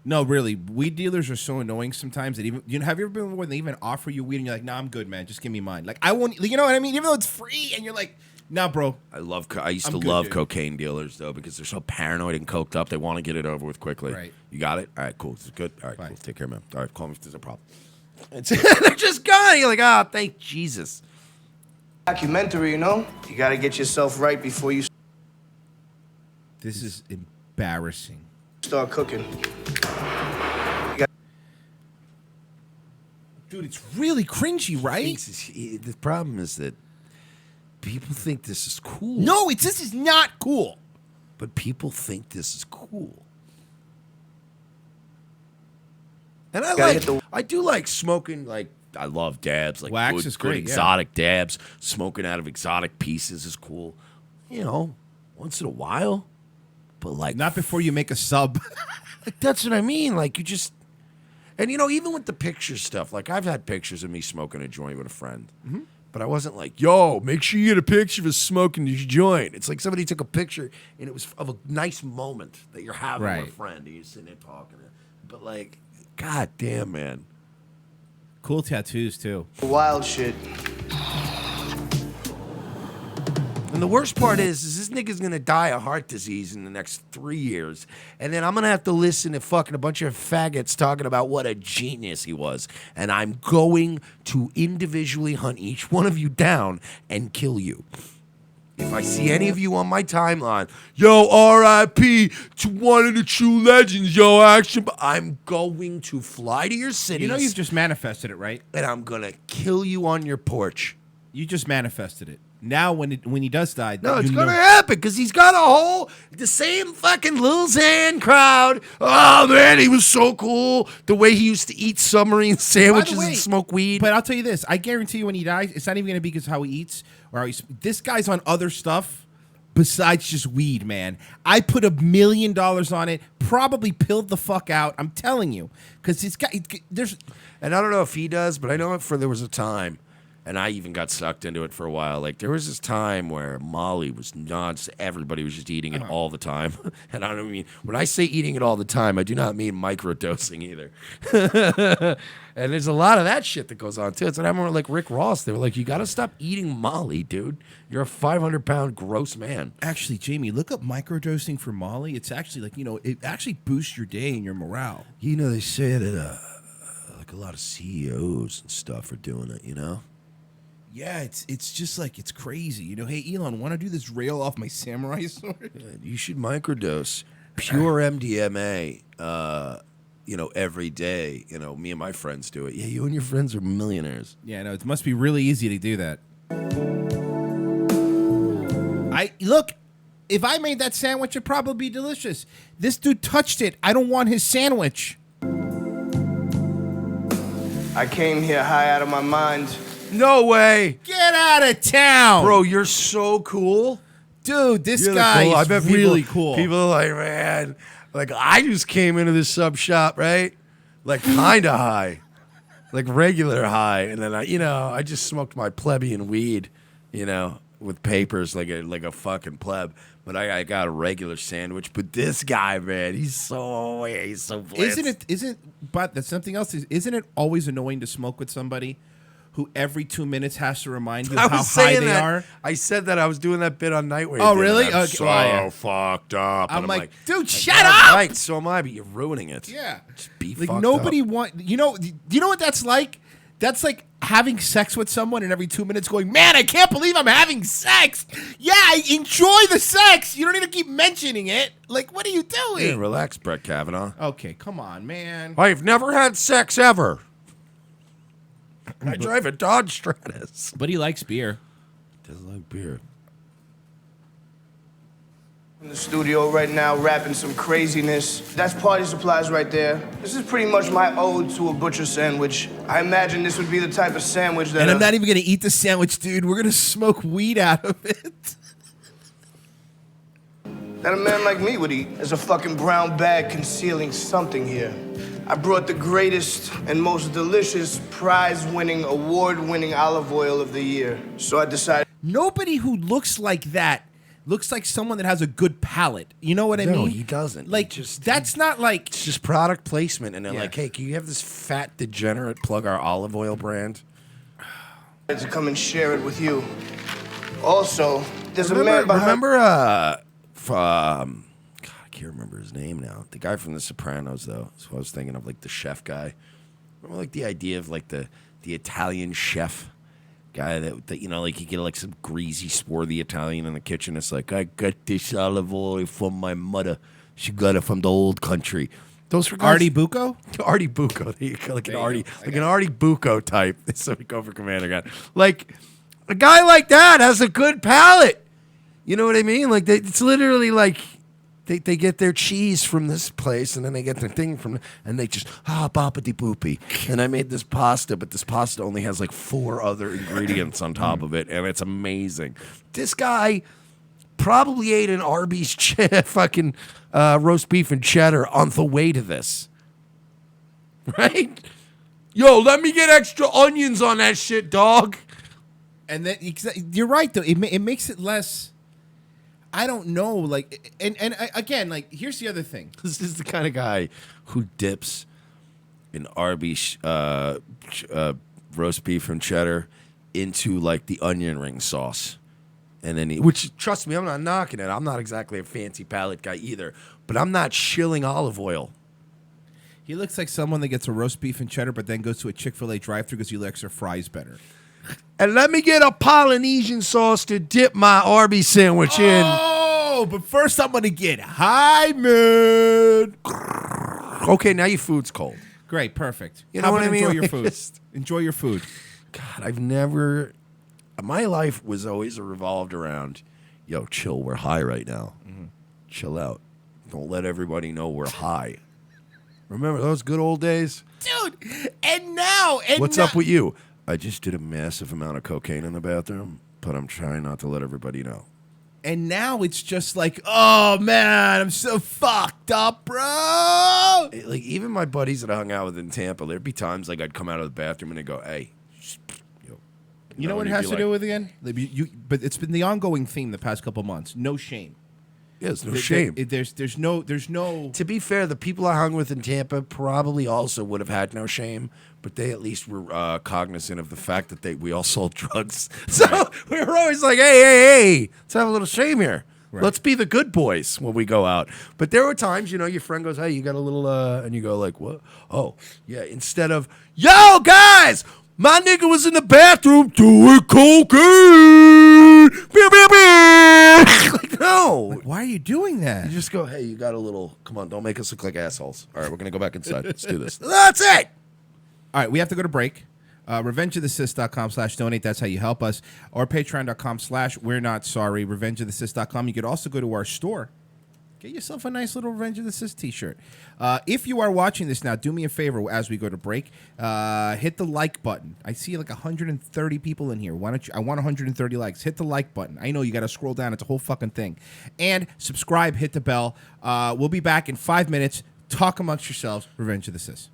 No, really, weed dealers are so annoying sometimes that even have you ever been when they even offer you weed and you're like, nah, I'm good, man. Just give me mine. Like I won't. You know what I mean? Even though it's free, and you're like, nah, bro. I used to love cocaine dealers though because they're so paranoid and coked up. They want to get it over with quickly. Right. You got it? All right, cool. This is good. All right, cool. Take care, man. All right, call me if there's a problem. They're just gone. You're like, thank Jesus. Documentary, you know? You gotta get yourself right before you This is embarrassing. start cooking. Dude, it's really cringy, right? The problem is that people think this is cool. No, this is not cool. But people think this is cool. And I do like smoking, like, I love dabs. Like Wax good, is good great, exotic dabs. Smoking out of exotic pieces is cool. You know, once in a while. But like, not before you make a sub. Like, that's what I mean. Like, you just, and you know, even with the picture stuff, like I've had pictures of me smoking a joint with a friend. Mm-hmm. But I wasn't like, yo, make sure you get a picture of us smoking this joint. It's like somebody took a picture and it was of a nice moment that you're having with a friend and you're sitting there talking. But like, god damn, man. Cool tattoos too. Wild shit. And the worst part is this nigga's gonna die of heart disease in the next 3 years. And then I'm gonna have to listen to fucking a bunch of faggots talking about what a genius he was. And I'm going to individually hunt each one of you down and kill you. If I see any of you on my timeline, yo, R.I.P. to one of the true legends, yo, action. I'm going to fly to your cities. You know you've just manifested it, right? And I'm gonna kill you on your porch. You just manifested it. Now, when he does die, no, it's gonna happen because he's got the same fucking Lil Xan crowd. Oh man, he was so cool. The way he used to eat submarine sandwiches and smoke weed. But I'll tell you this: I guarantee you, when he dies, it's not even gonna be because how he eats or how he's. This guy's on other stuff besides just weed, man. I put $1 million on it. Probably pilled the fuck out. I'm telling you, because there's. And I don't know if he does, but I know there was a time. And I even got sucked into it for a while. Like, there was this time where Molly was nuts. Everybody was just eating it all the time. And I don't mean, when I say eating it all the time, I do not mean microdosing either. And there's a lot of that shit that goes on, too. It's like, I remember, like, Rick Ross. They were like, you got to stop eating Molly, dude. You're a 500-pound gross man. Actually, Jamie, look up microdosing for Molly. It's actually, like, it actually boosts your day and your morale. You know, they say that, like, a lot of CEOs and stuff are doing it, you know? Yeah, it's just like, it's crazy. Hey, Elon, want to do this rail off my samurai sword? Yeah, you should microdose pure MDMA, every day. Me and my friends do it. Yeah, you and your friends are millionaires. Yeah, no, it must be really easy to do that. Look, if I made that sandwich, it'd probably be delicious. This dude touched it. I don't want his sandwich. I came here high out of my mind. No way. Get out of town. Bro, you're so cool. Dude, this guy is really cool. People are like, man, like I just came into this sub shop, right? Like kind of high. Like regular high. And then I just smoked my plebeian weed, with papers like a fucking pleb. But I got a regular sandwich. But this guy, man, he's so blitzed. But that's something else. Isn't it always annoying to smoke with somebody who every 2 minutes has to remind you of how high they are? I said that. I was doing that bit on Nightwave. Oh, really? I'm so fucked up. I'm and like, dude, shut up! Right, so am I, but you're ruining it. Yeah. Just be like fucked nobody up. Do you know what that's like? That's like having sex with someone and every 2 minutes going, man, I can't believe I'm having sex. Yeah, I enjoy the sex. You don't need to keep mentioning it. Like, what are you doing? Yeah, relax, Brett Kavanaugh. Okay, come on, man. I've never had sex ever. I drive a Dodge Stratus. But he likes beer. Doesn't like beer. In the studio right now, rapping some craziness. That's party supplies right there. This is pretty much my ode to a butcher sandwich. I imagine this would be the type of sandwich that. And I'm not even gonna eat the sandwich, dude. We're gonna smoke weed out of it. That a man like me would eat. There's a fucking brown bag concealing something here. I brought the greatest and most delicious, prize-winning, award-winning olive oil of the year. So I decided. Nobody who looks like that looks like someone that has a good palate. You know what I mean? No, he doesn't. Like, that's not like... It's just product placement. And they're like, hey, can you have this fat degenerate plug our olive oil brand? To come and share it with you. Also, there's a man behind... Remember, God, I can't remember his name now. The guy from The Sopranos, though. So I was thinking of, like, the chef guy. Remember, like, the idea of, like, the Italian chef guy that you know, like, you get, like, some greasy, swarthy Italian in the kitchen. It's like, I got this olive oil from my mother. She got it from the old country. Those were guys, Artie Bucco? Artie Bucco. Like an Artie Bucco type. So we go for Commander Guy. Like, a guy like that has a good palate. You know what I mean? Like, it's literally like they get their cheese from this place, and then they get their thing from, and they just, boppity boopy. And I made this pasta, but this pasta only has like 4 other ingredients on top of it, and it's amazing. This guy probably ate an Arby's fucking roast beef and cheddar on the way to this. Right? Yo, let me get extra onions on that shit, dog. And then, you're right, though. It makes it less... I don't know, like, and again, like, here's the other thing. This is the kind of guy who dips an Arby's roast beef and cheddar into, like, the onion ring sauce. And then which, trust me, I'm not knocking it. I'm not exactly a fancy palate guy either. But I'm not shilling olive oil. He looks like someone that gets a roast beef and cheddar, but then goes to a Chick-fil-A drive-thru because he likes their fries better. And let me get a Polynesian sauce to dip my Arby's sandwich in. Oh, but first I'm going to get high, man. Okay, now your food's cold. Great, perfect. You know what I mean? Enjoy your food. Enjoy your food. God, I've never... My life was always revolved around, yo, chill, we're high right now. Mm-hmm. Chill out. Don't let everybody know we're high. Remember those good old days? Dude, and now... What's up with you? I just did a massive amount of cocaine in the bathroom, but I'm trying not to let everybody know. And now it's just like, oh, man, I'm so fucked up, bro. Like, even my buddies that I hung out with in Tampa, there'd be times, like, I'd come out of the bathroom and they'd go, hey, yo. You know what it has to do with again? But it's been the ongoing theme the past couple months. No shame. Yeah, there's no shame. There's no. To be fair, the people I hung with in Tampa probably also would have had no shame, but they at least were cognizant of the fact that we all sold drugs. So we were always like, hey, let's have a little shame here. Right. Let's be the good boys when we go out. But there were times, you know, your friend goes, hey, you got a little, and you go like, what? Oh, yeah. Instead of, yo, guys, my nigga was in the bathroom doing cocaine. Like, no. Like, why are you doing that? You just go, hey, you got a little, come on, don't make us look like assholes. All right, we're going to go back inside. Let's do this. That's it. All right, we have to go to break. RevengeOfTheCis.com/donate. That's how you help us. Or Patreon.com/We're Not Sorry. RevengeOfTheCis.com. You could also go to our store. Get yourself a nice little Revenge of the Cis t-shirt. If you are watching this now, do me a favor as we go to break. Hit the like button. I see like 130 people in here. Why don't you? I want 130 likes. Hit the like button. I know you got to scroll down. It's a whole fucking thing. And subscribe. Hit the bell. We'll be back in 5 minutes. Talk amongst yourselves. Revenge of the Cis.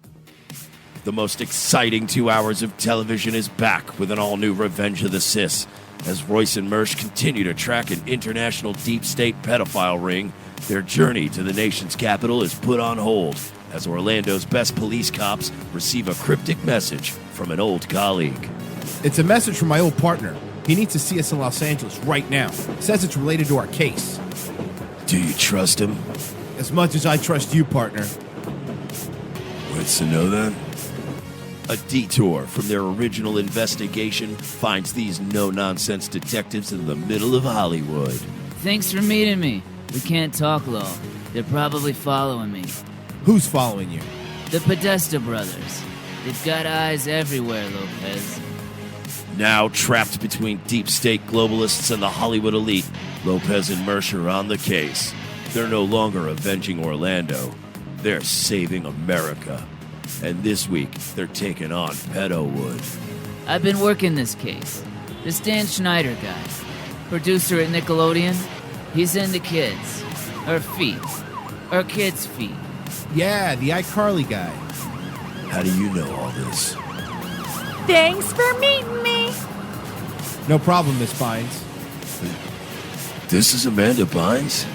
The most exciting 2 hours of television is back with an all-new Revenge of the Cis. As Royce and Mersch continue to track an international deep state pedophile ring, their journey to the nation's capital is put on hold as Orlando's best police cops receive a cryptic message from an old colleague. It's a message from my old partner. He needs to see us in Los Angeles right now. Says it's related to our case. Do you trust him? As much as I trust you, partner. Wants to know that? A detour from their original investigation finds these no-nonsense detectives in the middle of Hollywood. Thanks for meeting me. We can't talk low. They're probably following me. Who's following you? The Podesta brothers. They've got eyes everywhere, Lopez. Now trapped between deep state globalists and the Hollywood elite, Lopez and Mercer are on the case. They're no longer avenging Orlando. They're saving America. And this week, they're taking on Pedowood. I've been working this case. This Dan Schneider guy, producer at Nickelodeon, he's into kids. Or feet. Or kids' feet. Yeah, the iCarly guy. How do you know all this? Thanks for meeting me. No problem, Miss Bynes. This is Amanda Bynes?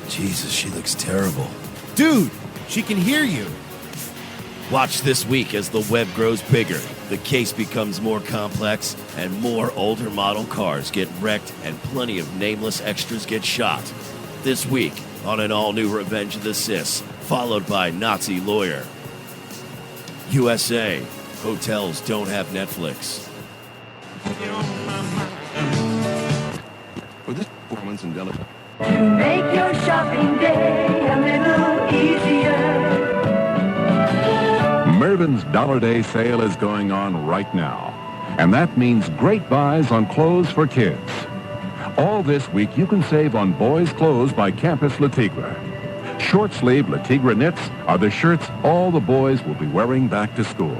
Jesus, she looks terrible. Dude, she can hear you. Watch this week as the web grows bigger, the case becomes more complex, and more older model cars get wrecked and plenty of nameless extras get shot. This week on an all-new Revenge of the Sis, followed by Nazi Lawyer. USA, hotels don't have Netflix. For this performance in Delaware. To make your shopping day a little easier. Mervyn's Dollar Day sale is going on right now, and that means great buys on clothes for kids. All this week, you can save on boys' clothes by Campus Le Tigre. Short-sleeve Le Tigre knits are the shirts all the boys will be wearing back to school.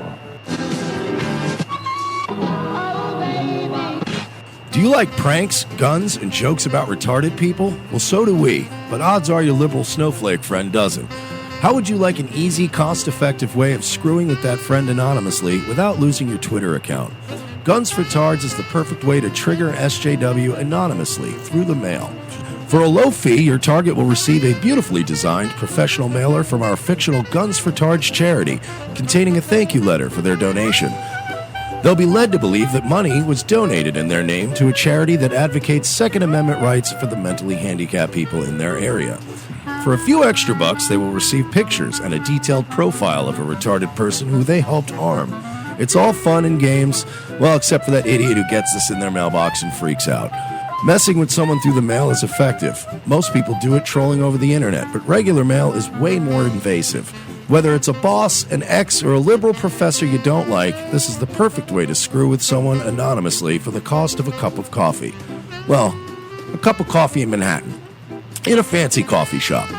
Do you like pranks, guns, and jokes about retarded people? Well, so do we, but odds are your liberal snowflake friend doesn't. How would you like an easy, cost-effective way of screwing with that friend anonymously without losing your Twitter account? Guns for Tards is the perfect way to trigger SJW anonymously through the mail. For a low fee, your target will receive a beautifully designed professional mailer from our fictional Guns for Tards charity, containing a thank you letter for their donation. They'll be led to believe that money was donated in their name to a charity that advocates Second Amendment rights for the mentally handicapped people in their area. For a few extra bucks, they will receive pictures and a detailed profile of a retarded person who they helped harm. It's all fun and games, well, except for that idiot who gets this in their mailbox and freaks out. Messing with someone through the mail is effective. Most people do it trolling over the internet, but regular mail is way more invasive. Whether it's a boss, an ex, or a liberal professor you don't like, this is the perfect way to screw with someone anonymously for the cost of a cup of coffee. Well, a cup of coffee in Manhattan, in a fancy coffee shop.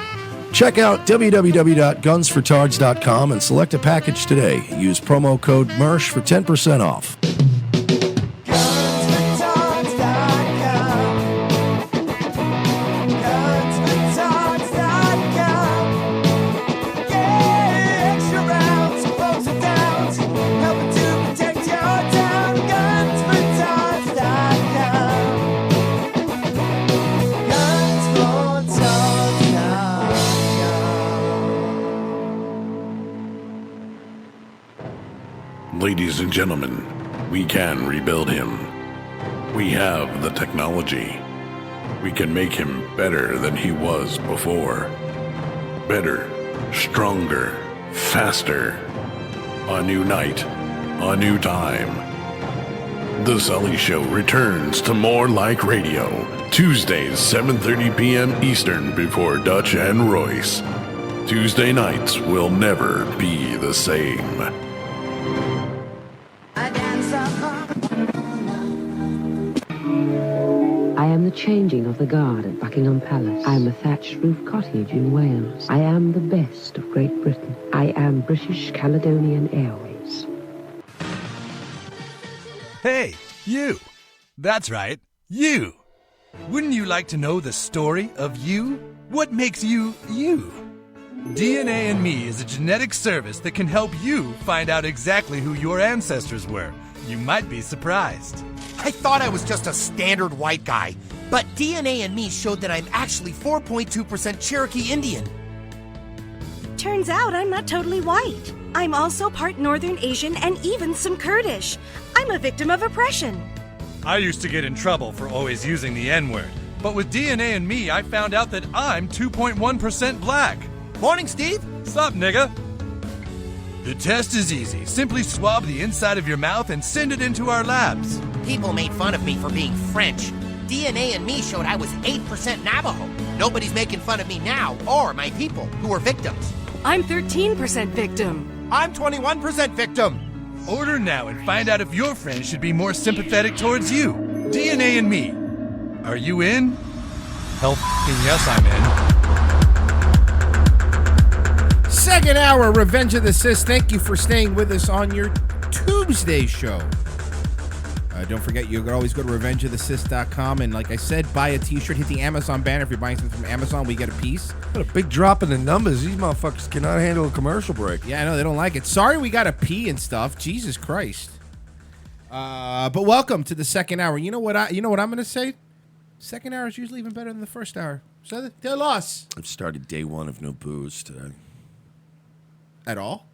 Check out www.gunsfortards.com and select a package today. Use promo code MERSH for 10% off. Ladies and gentlemen, we can rebuild him. We have the technology. We can make him better than he was before. Better, stronger, faster. A new night, a new time. The Sully Show returns to More Like Radio, Tuesdays, 7:30 p.m. Eastern before Dutch and Royce. Tuesday nights will never be the same. I am the changing of the guard at Buckingham Palace. I am a thatched roof cottage in Wales. I am the best of Great Britain. I am British Caledonian Airways. Hey, you. That's right, you. Wouldn't you like to know the story of you? What makes you, you? DNA and Me is a genetic service that can help you find out exactly who your ancestors were. You might be surprised. I thought I was just a standard white guy, but DNA and Me showed that I'm actually 4.2% Cherokee Indian. Turns out I'm not totally white. I'm also part Northern Asian and even some Kurdish. I'm a victim of oppression. I used to get in trouble for always using the N-word, but with DNA and Me, I found out that I'm 2.1% black. Morning, Steve. Sup, nigga? The test is easy. Simply swab the inside of your mouth and send it into our labs. People made fun of me for being French. DNA and Me showed I was 8% Navajo. Nobody's making fun of me now, or my people, who were victims. I'm 13% victim. I'm 21% victim. Order now and find out if your friends should be more sympathetic towards you. DNA and Me. Are you in? Hell yes, I'm in. Second hour, Revenge of the Sis. Thank you for staying with us on your Tuesday show. Don't forget, you can always go to revengeofthesis.com, and like I said, buy a t-shirt, hit the Amazon banner. If you're buying something from Amazon, we get a piece. What a big drop in the numbers. These motherfuckers cannot handle a commercial break. Yeah, I know, they don't like it. Sorry we got to pee and stuff. Jesus Christ. But welcome to the second hour. You know what I'm going to say? Second hour is usually even better than the first hour. So they're lost. I've started day one of no booze today. At all?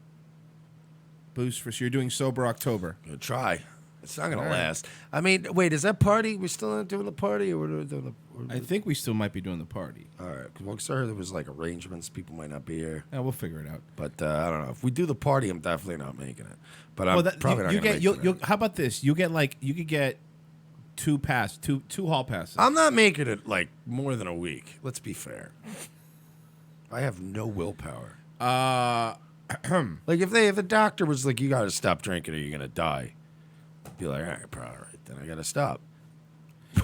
Booze for, so you're doing sober October. Gonna try. It's not gonna All right. last. I mean, wait, is that party? We're still not doing the party, or we're doing the? I think we still might be doing the party. All right, because I heard there was like arrangements. People might not be here. Yeah, we'll figure it out. But I don't know. If we do the party, I'm definitely not making it. But I'm probably not gonna make it. How about this? You could get two hall passes. I'm not making it like more than a week. Let's be fair. I have no willpower. Like if the doctor was like, you got to stop drinking or you're gonna die, I'd be like, all right, then I gotta stop.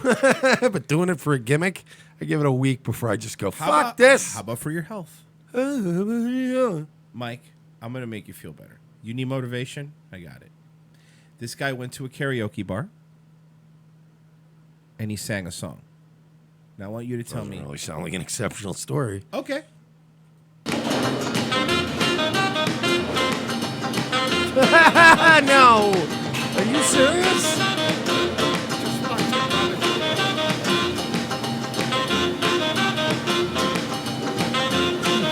But doing it for a gimmick, I give it a week before I just go, fuck this. How about for your health? Mike, I'm gonna make you feel better. You need motivation? I got it. This guy went to a karaoke bar and he sang a song. Now I want you to tell me. Doesn't really sound like an exceptional story. Okay. No. Are you serious?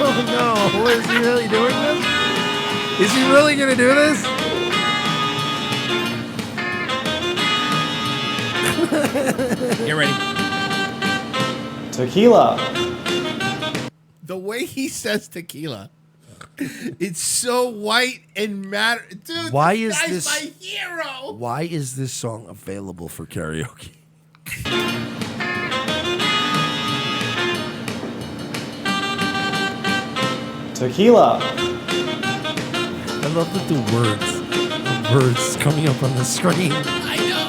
Oh no. Is he really doing this? Is he really going to do this? Get ready. Tequila. The way he says tequila, it's so white and matter. Dude, Why this is guy's this my hero? Why is this song available for karaoke? Tequila. I love that the words coming up on the screen. I know.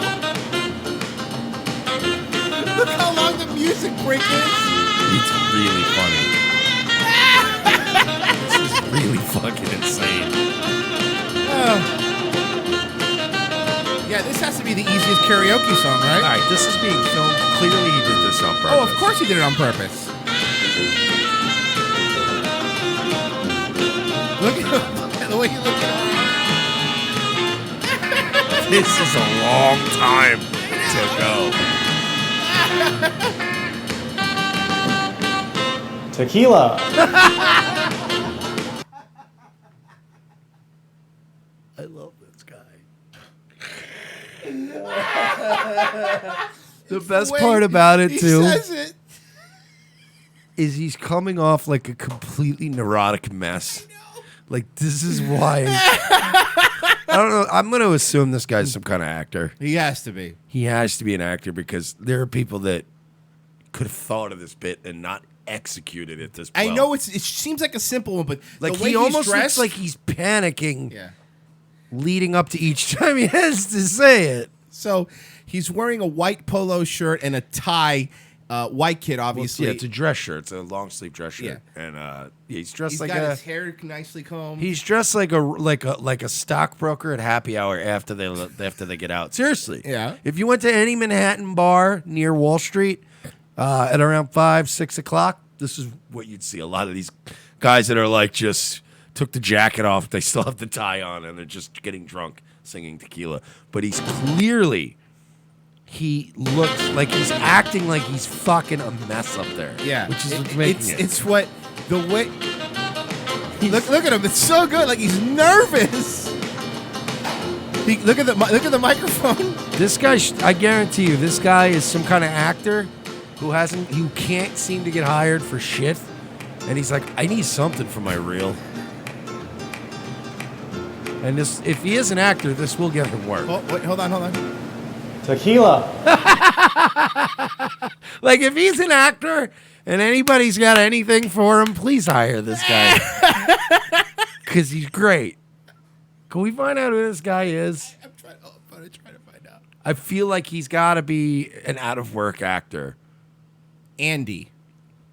Look how long the music break is. It's really funny. This is really fucking insane. Yeah, this has to be the easiest karaoke song, right? All right, this is being filmed. Clearly, he did this on purpose. Oh, of course he did it on purpose. Look at the way you look at it. This is a long time to go. Tequila. I love this guy. The best part about it, too, is he's coming off like a completely neurotic mess. Like, this is why. I don't know. I'm going to assume this guy's some kind of actor. He has to be. He has to be an actor because there are people that could have thought of this bit and not executed it this well. I know it seems like a simple one, but like the way he almost dressed, looks like he's panicking leading up to each time he has to say it. So he's wearing a white polo shirt and a tie. White kid, obviously. Well, yeah, it's a dress shirt. It's a long sleeve dress shirt, and he's dressed He's like got his hair nicely combed. He's dressed like a stockbroker at happy hour after they get out. Seriously, yeah. If you went to any Manhattan bar near Wall Street at around 5, 6 o'clock, this is what you'd see. A lot of these guys that are like just took the jacket off, they still have the tie on, and they're just getting drunk singing tequila. But he's clearly. He looks like he's acting like he's fucking a mess up there. Yeah, which is what's making it. It's what the way. Look at him. It's so good. Like he's nervous. Look at the microphone. This guy, I guarantee you, this guy is some kind of actor who can't seem to get hired for shit, and he's like, I need something for my reel. And this, if he is an actor, this will get him work. Oh, wait, hold on. Tequila. Like, if he's an actor and anybody's got anything for him, please hire this guy. Because he's great. Can we find out who this guy is? I'm trying to find out. I feel like he's got to be an out-of-work actor. Andy,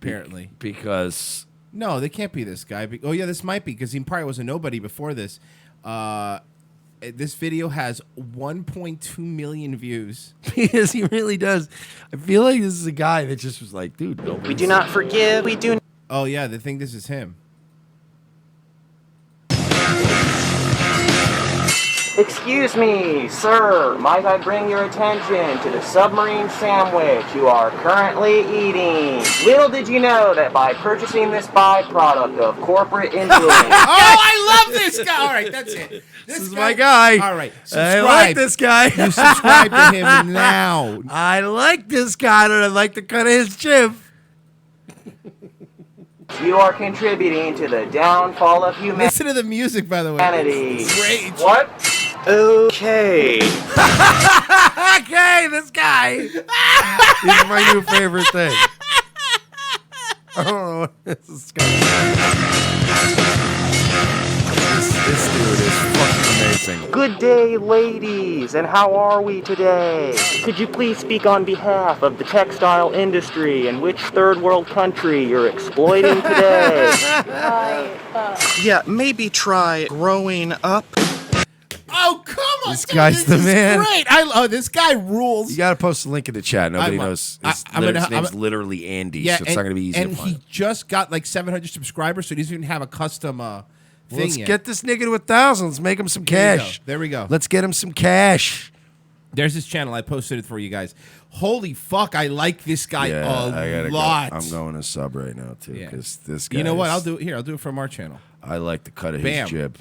apparently. Because... No, they can't be this guy. Oh, yeah, this might be, because he probably was a nobody before this. This video has 1.2 million views. Yes, he really does. I feel like this is a guy that just was like, dude, We do not forgive. We do. Oh, yeah, they think this is him. Excuse me, sir. Might I bring your attention to the submarine sandwich you are currently eating? Little did you know that by purchasing this byproduct of corporate influence. Oh, I love this guy. All right, that's it. This is my guy. All right, I subscribe. like this guy. You subscribe to him now. I like this guy, and I like the cut of his chip. You are contributing to the downfall of humanity. Listen to the music, by the way. Great. What? Okay. Okay, this guy. He's my new favorite thing. I don't know what this guy. This dude is fucking amazing. Good day, ladies, and how are we today? Could you please speak on behalf of the textile industry and which third world country you're exploiting today? Yeah, maybe try growing up. Oh, come on. This guy's the is man. Great. This guy rules. You got to post a link in the chat. Nobody knows. His name's literally Andy, so it's not going to be easy to find. And he just got like 700 subscribers, so he doesn't even have a custom thing Let's yet. get this nigga to 1,000. Let's make him some cash. There we go. Let's get him some cash. There's his channel. I posted it for you guys. Holy fuck, I like this guy a lot. I'm going to sub right now, too, because this guy. You know what? I'll do it here. I'll do it from our channel. I like the cut of his jib.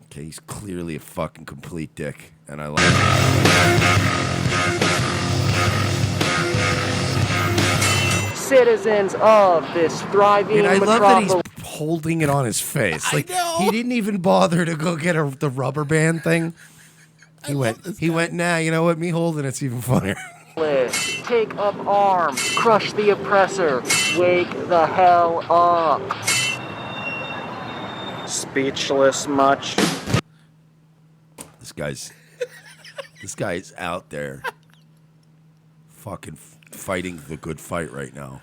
Okay, he's clearly a fucking complete dick, and I like it. Citizens of this thriving I love that he's metropolis. holding it on his face. Like he didn't even bother to go get the rubber band thing. He went, nah, you know what? Me holding it's even funnier. Take up arms, crush the oppressor, wake the hell up. Speechless much. This guy's out there fucking fighting the good fight right now.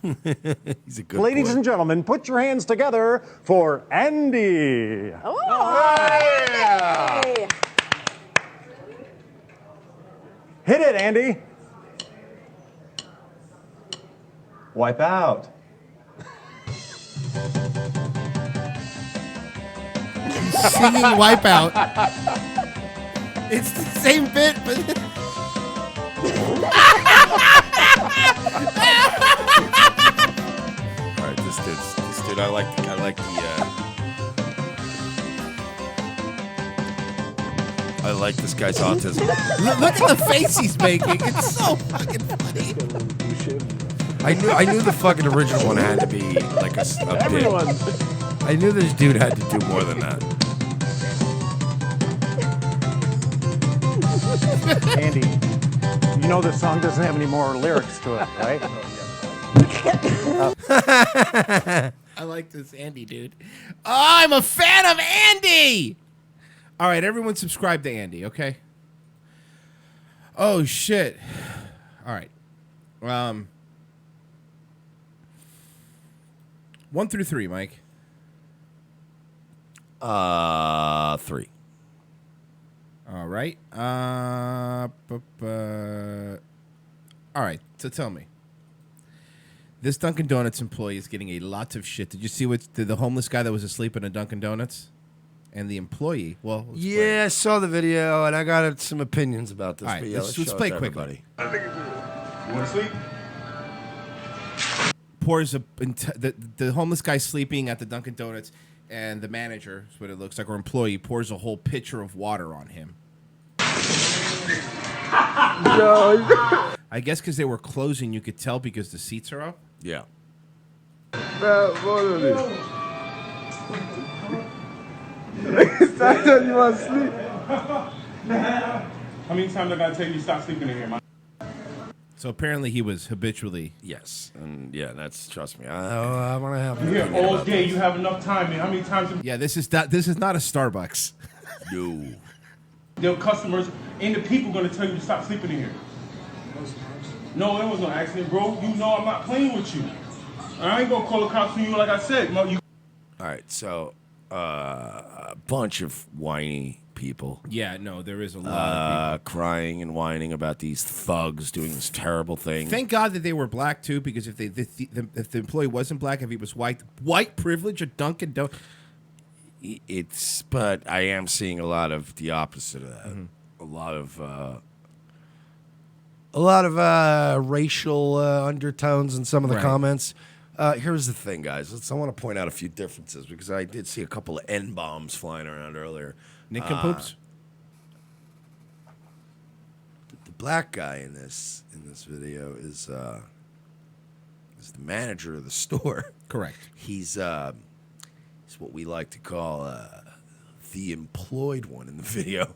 He's a good Ladies boy. and gentlemen, put your hands together for Andy. Oh, yeah. Hit it, Andy. Wipe out. Singing Wipeout. It's the same bit, but. All right, this dude, I like the. I like this guy's autism. Look at the face he's making. It's so fucking funny. I knew the fucking original one had to be like a bit. I knew this dude had to do more than that. Andy, you know this song doesn't have any more lyrics to it, right? I like this Andy, dude. Oh, I'm a fan of Andy. All right, everyone subscribe to Andy, okay? Oh, shit. All right. 1 through 3, Mike. 3. All right. All right, so tell me. This Dunkin' Donuts employee is getting a lot of shit. Did you see what the homeless guy that was asleep in a Dunkin' Donuts? And the employee, well... Yeah, I saw the video, and I got some opinions about this. All right, but yeah, let's show play it to quickly. everybody. You want to sleep? Pours the homeless guy sleeping at the Dunkin' Donuts, and the manager, is what it looks like, or employee, pours a whole pitcher of water on him. I guess because they were closing, you could tell because the seats are up. Yeah. You want to sleep? How many times I gotta tell you stop sleeping in here, man? So apparently he was habitually. Yes, and yeah, that's trust me. I want to have. I'm here all day. You have enough time, man. How many times? Yeah, this is not a Starbucks. No. The customers and the people gonna tell you to stop sleeping in here. No, it was no accident, bro. You know I'm not playing with you. I ain't gonna call the cops on you, like I said. You. All right, so a bunch of whiny people. Yeah, no, there is a lot of people crying and whining about these thugs doing this terrible thing. Thank God that they were black too, because if the employee wasn't black, if he was white privilege of Dunkin' Donuts. But I am seeing a lot of the opposite of that. Mm-hmm. A lot of racial undertones in some of the Right. comments. Here's the thing, guys. I want to point out a few differences because I did see a couple of N-bombs flying around earlier. Nincompoops? The black guy in this video is the manager of the store. Correct. He's what we like to call the employed one in the video.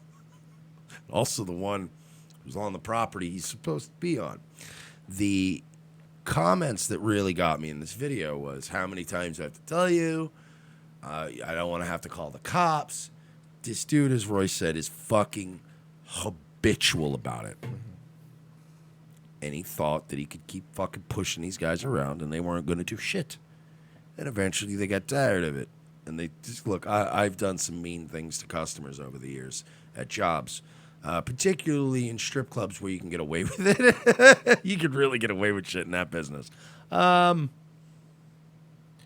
Also the one who's on the property he's supposed to be on. The comments that really got me in this video was how many times I have to tell you, I don't want to have to call the cops. This dude, as Roy said, is fucking habitual about it. And he thought that he could keep fucking pushing these guys around and they weren't going to do shit. And eventually they got tired of it. And they just, look, I've done some mean things to customers over the years at jobs, particularly in strip clubs where you can get away with it. You can really get away with shit in that business.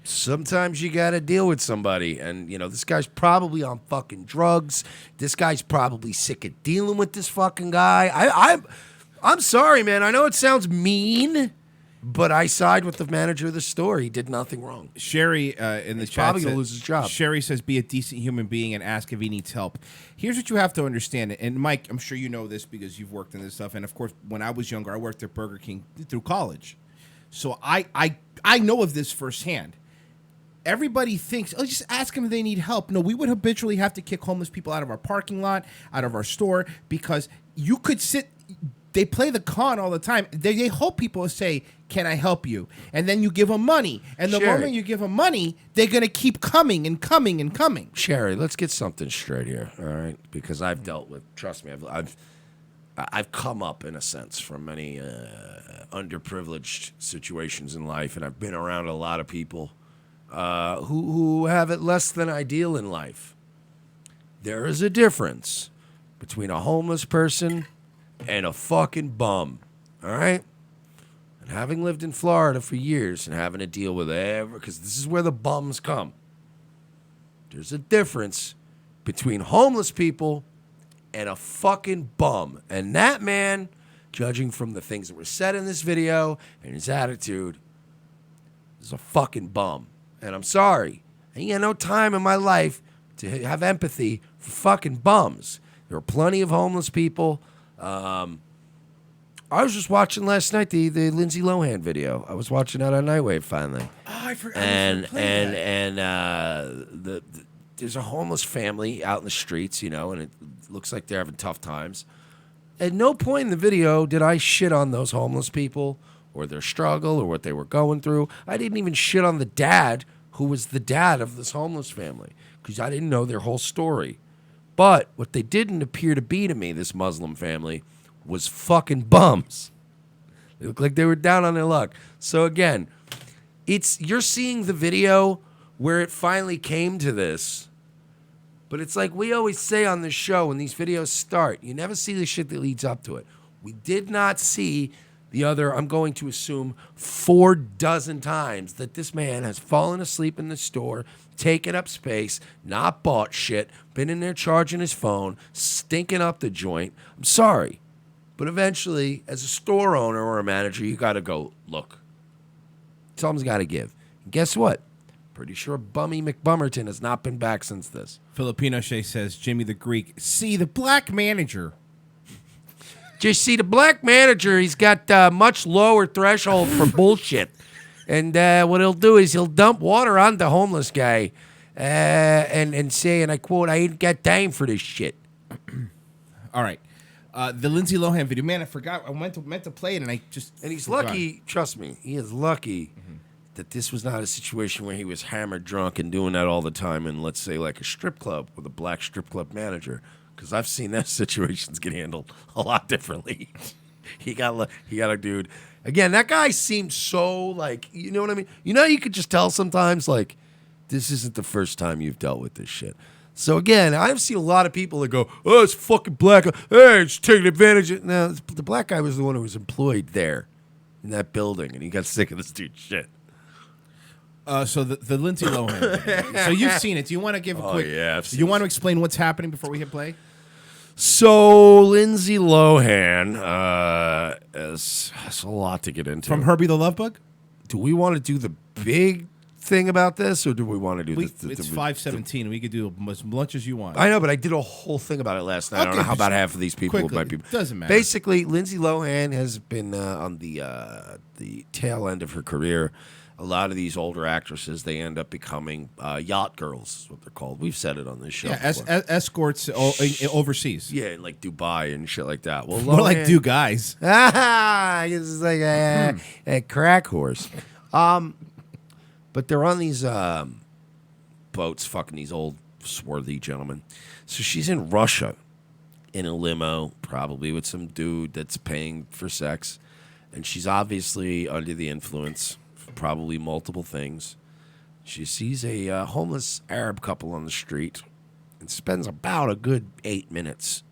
Sometimes you got to deal with somebody. And, this guy's probably on fucking drugs. This guy's probably sick of dealing with this fucking guy. I'm sorry, man. I know it sounds mean, but I side with the manager of the store. He did nothing wrong. Sherry in the He's chat probably said, gonna lose his job. Sherry says, be a decent human being and ask if he needs help. Here's what you have to understand. And Mike, I'm sure you know this because you've worked in this stuff. And of course, when I was younger, I worked at Burger King through college. So I know of this firsthand. Everybody thinks, oh, just ask them if they need help. No, we would habitually have to kick homeless people out of our parking lot, out of our store, because you could sit. They play the con all the time. They hope people say, can I help you? And then you give them money. And the Sherry. moment you give them money, they're going to keep coming and coming and coming. Sherry, let's get something straight here, all right? Because I've dealt with, trust me, I've come up in a sense from many underprivileged situations in life, and I've been around a lot of people who have it less than ideal in life. There is a difference between a homeless person and a fucking bum, all right? And having lived in Florida for years and having to deal with because this is where the bums come. There's a difference between homeless people and a fucking bum. And that man, judging from the things that were said in this video and his attitude, is a fucking bum. And I'm sorry. I ain't got no time in my life to have empathy for fucking bums. There are plenty of homeless people. I was just watching last night the Lindsay Lohan video. I was watching that on Nightwave finally. Oh, I forgot. There's a homeless family out in the streets, and it looks like they're having tough times. At no point in the video did I shit on those homeless people or their struggle or what they were going through. I didn't even shit on the dad who was the dad of this homeless family because I didn't know their whole story. But what they didn't appear to be to me, this Muslim family, was fucking bums. They looked like they were down on their luck. So again, you're seeing the video where it finally came to this. But it's like we always say on this show when these videos start, you never see the shit that leads up to it. We did not see the other, I'm going to assume, 4 dozen times that this man has fallen asleep in the store, taken up space, not bought shit, been in there charging his phone, stinking up the joint. I'm sorry. But eventually, as a store owner or a manager, you got to go, look, something's got to give. And guess what? Pretty sure Bummy McBummerton has not been back since this. Filipino Shay says, Jimmy the Greek, see the black manager. Just see the black manager, he's got much lower threshold for bullshit. And what he'll do is he'll dump water on the homeless guy and say, and I quote, I ain't got time for this shit. All right. The Lindsay Lohan video. Man, I forgot. I meant to play it, and I just And he's forgot. lucky, trust me, he is lucky that this was not a situation where he was hammered drunk and doing that all the time in, let's say, like a strip club with a black strip club manager. Because I've seen those situations get handled a lot differently. he got a dude. Again, that guy seemed so, like, you know what I mean? You know, you could just tell sometimes, like, this isn't the first time you've dealt with this shit. So, again, I've seen a lot of people that go, oh, it's fucking black. Hey, it's taking advantage of it. No, the black guy was the one who was employed there in that building, and he got sick of this dude's shit. So the Lindsay Lohan video. So you've seen it. Do you want to give a quick... yeah, I've seen you want to explain what's happening before we hit play? So, Lindsay Lohan has a lot to get into. From Herbie the Love Bug? Do we want to do the big thing about this, or do we want to do It's 5:17. We could do as much as you want. I know, but I did a whole thing about it last night. I don't know how about half of these people quickly. might be. Doesn't matter. Basically, Lindsay Lohan has been on the tail end of her career. A lot of these older actresses, they end up becoming yacht girls, is what they're called. We've said it on this show. Yeah, escorts overseas. Yeah, in like Dubai and shit like that. Well, More like do guys. It's like a crack horse. But they're on these boats, fucking these old swarthy gentlemen. So she's in Russia in a limo, probably with some dude that's paying for sex. And she's obviously under the influence of probably multiple things. She sees a homeless Arab couple on the street and spends about a good 8 minutes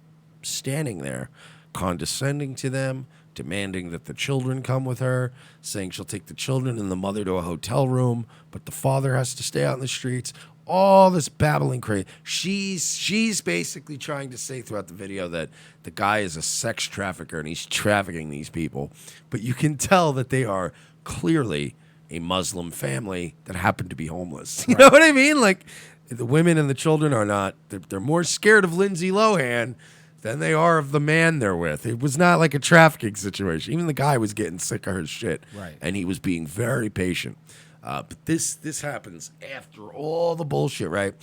standing there, condescending to them, demanding that the children come with her, saying she'll take the children and the mother to a hotel room, but the father has to stay out in the streets. All this babbling crazy. She's basically trying to say throughout the video that the guy is a sex trafficker and he's trafficking these people. But you can tell that they are clearly a Muslim family that happen to be homeless. You know what I mean? Like, the women and the children are not, they're more scared of Lindsay Lohan than they are of the man they're with. It was not like a trafficking situation. Even the guy was getting sick of her shit. Right. And he was being very patient. But this happens after all the bullshit, right?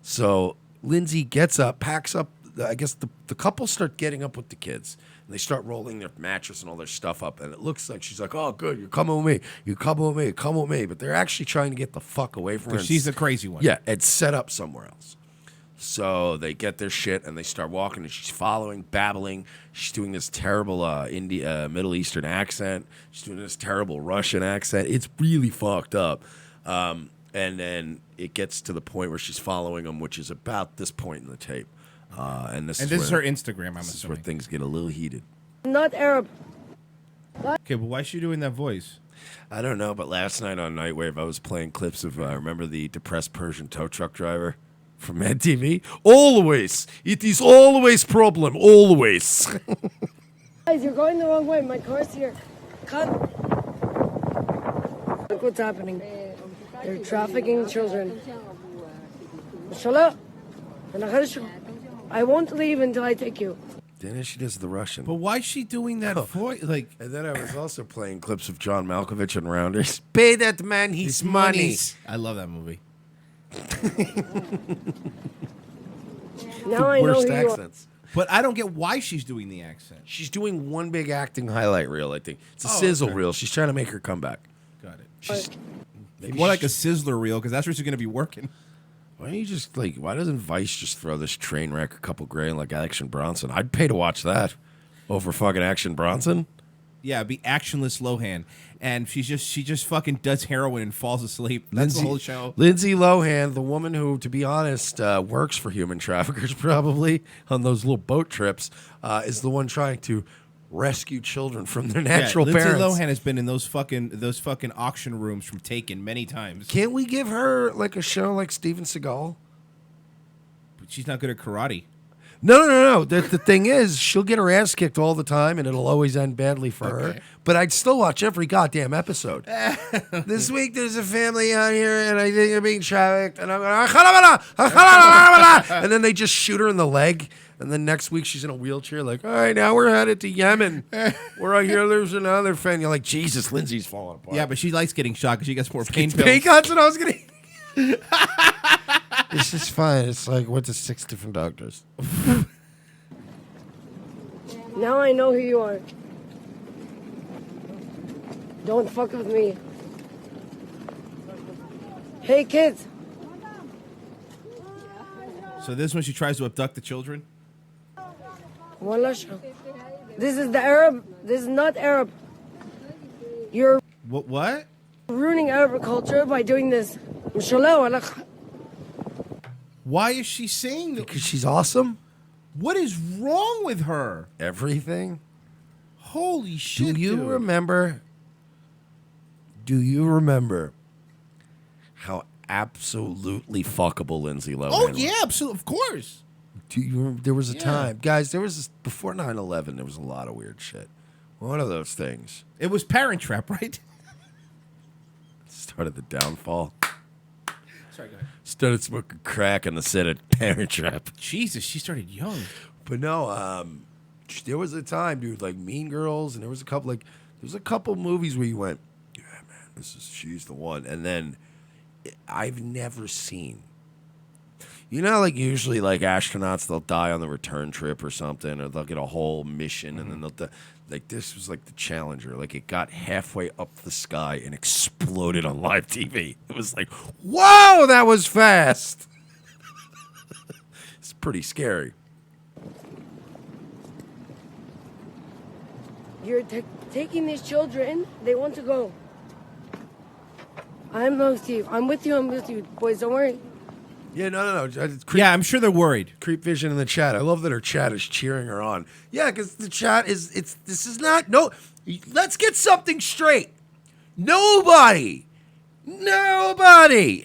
So Lindsay gets up, packs up. I guess the couple start getting up with the kids. And they start rolling their mattress and all their stuff up. And it looks like she's like, oh, good, you're coming with me. You come with me, come with me. But they're actually trying to get the fuck away from her. Because she's the crazy one. Yeah, and set up somewhere else. So they get their shit and they start walking, and she's following, babbling. She's doing this terrible Middle Eastern accent. She's doing this terrible Russian accent. It's really fucked up. And then it gets to the point where she's following them, which is about this point in the tape. And this is where- her Instagram, I'm This is where assuming. things get a little heated. Not Arab. Okay, but why is she doing that voice? I don't know, but last night on Nightwave, I was playing clips of, remember the depressed Persian tow truck driver from Mad TV? Always. It is always problem. Always. Guys, you're going the wrong way. My car's here. Cut. Look what's happening. They're trafficking children. Shut up. I won't leave until I take you. Then she does the Russian. But why is she doing that voice? Like, and then I was also playing clips of John Malkovich and Rounders. Pay that man his money. I love that movie. Now I know Worst who you are. accents. But I don't get why she's doing the accent. She's doing one big acting highlight reel, I think. It's a Oh, sizzle okay. reel. She's trying to make her comeback. Got it. She's, More like a sizzler reel, because that's where she's going to be working. Why don't you just, like, why doesn't Vice just throw this train wreck a couple grand like Action Bronson? I'd pay to watch that over fucking Action Bronson. Yeah, it'd be actionless Lohan. And she just fucking does heroin and falls asleep. That's the whole show. Lindsay Lohan, the woman who, to be honest, works for human traffickers probably on those little boat trips, is the one trying to rescue children from their natural Lindsay parents. Lohan has been in those fucking auction rooms from Taken many times. Can't we give her like a show like Steven Seagal? But she's not good at karate. No. The thing is, she'll get her ass kicked all the time, and it'll always end badly for her. But I'd still watch every goddamn episode. This week, there's a family out here, and I think they're being trafficked, and I'm going, and then they just shoot her in the leg. And then next week, she's in a wheelchair, like, all right, now we're headed to Yemen. We're out here, there's another fan. You're like, Jesus, Lindsay's falling apart. Yeah, but she likes getting shot because she gets more pain pills. Pain cuts, and I was going to... This is fine. It's like went to 6 different doctors. Now Now I know who you are. Don't fuck with me. Hey, kids. So this one, she tries to abduct the children? Wallah. This is the Arab. This is not Arab. You're What? ruining Arab culture by doing this. Mashallah, wallah. Why is she saying that? Because she's awesome. What is wrong with her? Everything. Holy shit! Do you dude. remember? Do you remember how absolutely fuckable Lindsay Lohan Oh was? yeah, absolutely, of course. Do you remember? There was a Yeah. time, guys. There was before 9/11. There was a lot of weird shit. One of those things It was Parent Trap, right? started the downfall. Sorry, go ahead. Started smoking crack on the set of Parent Trap. Jesus, she started young. But no, there was a time, dude, like Mean Girls, and there was a couple movies where you went, yeah, man, she's the one. And then I've never seen. You know, like usually, like astronauts, they'll die on the return trip or something, or they'll get a whole mission, and then they'll die. Like this was like the Challenger. Like it got halfway up the sky and exploded on live TV. It was like, whoa, that was fast. It's pretty scary. You're taking these children. They want to go. I'm with you. I'm with you. I'm with you. Boys, don't worry. Yeah, no. Yeah, I'm sure they're worried. Creep Vision in the chat. I love that her chat is cheering her on. Yeah, because the chat this is not, no, let's get something straight. Nobody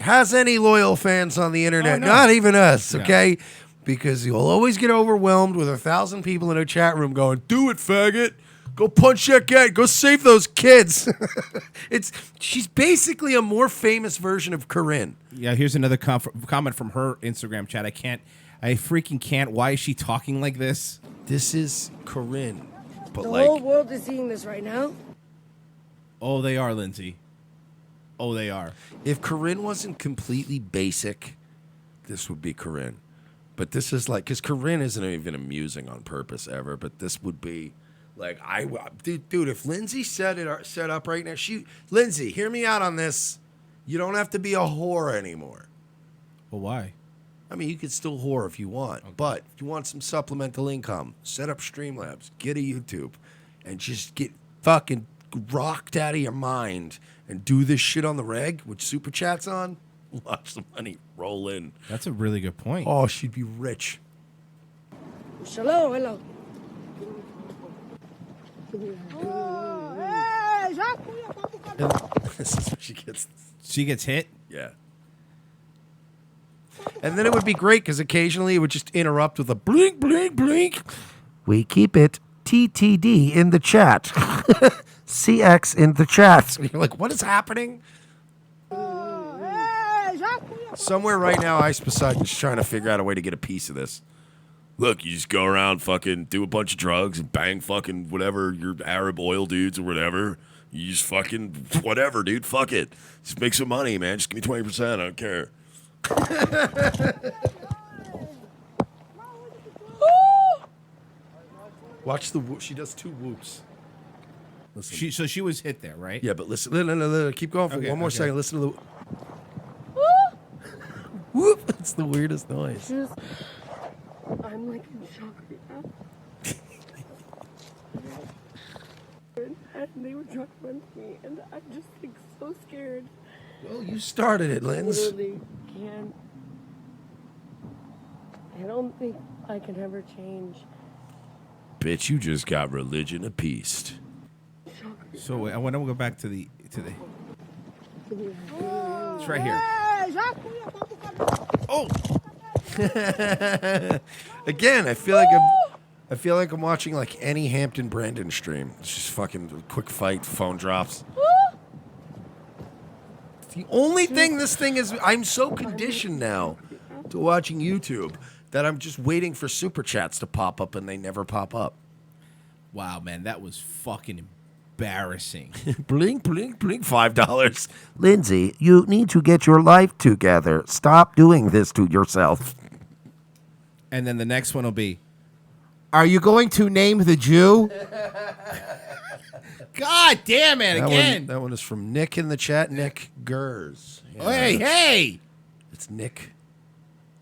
has any loyal fans on the internet. Oh, no. Not even us, No. okay? Because you'll always get overwhelmed with 1,000 people in a chat room going, do it, faggot. Go punch that guy. Go save those kids. She's basically a more famous version of Corinne. Yeah, here's another comment from her Instagram chat. I freaking can't. Why is she talking like this? This is Corinne. But The whole world is seeing this right now. Oh, they are, Lindsay. Oh, they are. If Corinne wasn't completely basic, this would be Corinne. But this is like, because Corinne isn't even amusing on purpose ever, but this would be like, dude, if Lindsay set up right now, Lindsay, hear me out on this. You don't have to be a whore anymore. Well, why? I mean, you could still whore if you want, but if you want some supplemental income, set up Streamlabs, get a YouTube, and just get fucking rocked out of your mind and do this shit on the reg with Super Chats on. Watch the money roll in. That's a really good point. Oh, she'd be rich. Shalom, hello. This is what she gets. She gets hit? Yeah. And then it would be great because occasionally it would just interrupt with a blink, blink, blink. We keep it TTD in the chat. CX in the chat. So you're like, what is happening? Somewhere right now, Ice Poseidon's trying to figure out a way to get a piece of this. Look, you just go around fucking do a bunch of drugs and bang fucking whatever your Arab oil dudes or whatever. You just fucking whatever, dude. Fuck it. Just make some money, man. Just give me 20%. I don't care. Watch the whoop. She does 2 whoops. Listen. So she was hit there, right? Yeah, but listen. No. Keep going for Okay, one more okay. second. Listen to the whoop. It's the weirdest noise. I'm like in shock right now. And they were trying to run me, and I'm just like so scared. Well, you started it, Linz. Literally can't. I don't think I can ever change. Bitch, you just got religion appeased. So wait, I want to go back to the. It's right here. Oh. Again, I feel like I'm watching like any Hampton Brandon stream. It's just fucking quick fight, phone drops. The only thing this thing is, I'm so conditioned now to watching YouTube that I'm just waiting for super chats to pop up and they never pop up. Wow, man, that was fucking embarrassing. Blink, blink, blink. $5. Lindsay, you need to get your life together. Stop doing this to yourself. And then the next one will be. Are you going to name the Jew? God damn it, again. That one is from Nick in the chat. Nick Gers. Yeah. Oh, hey. It's Nick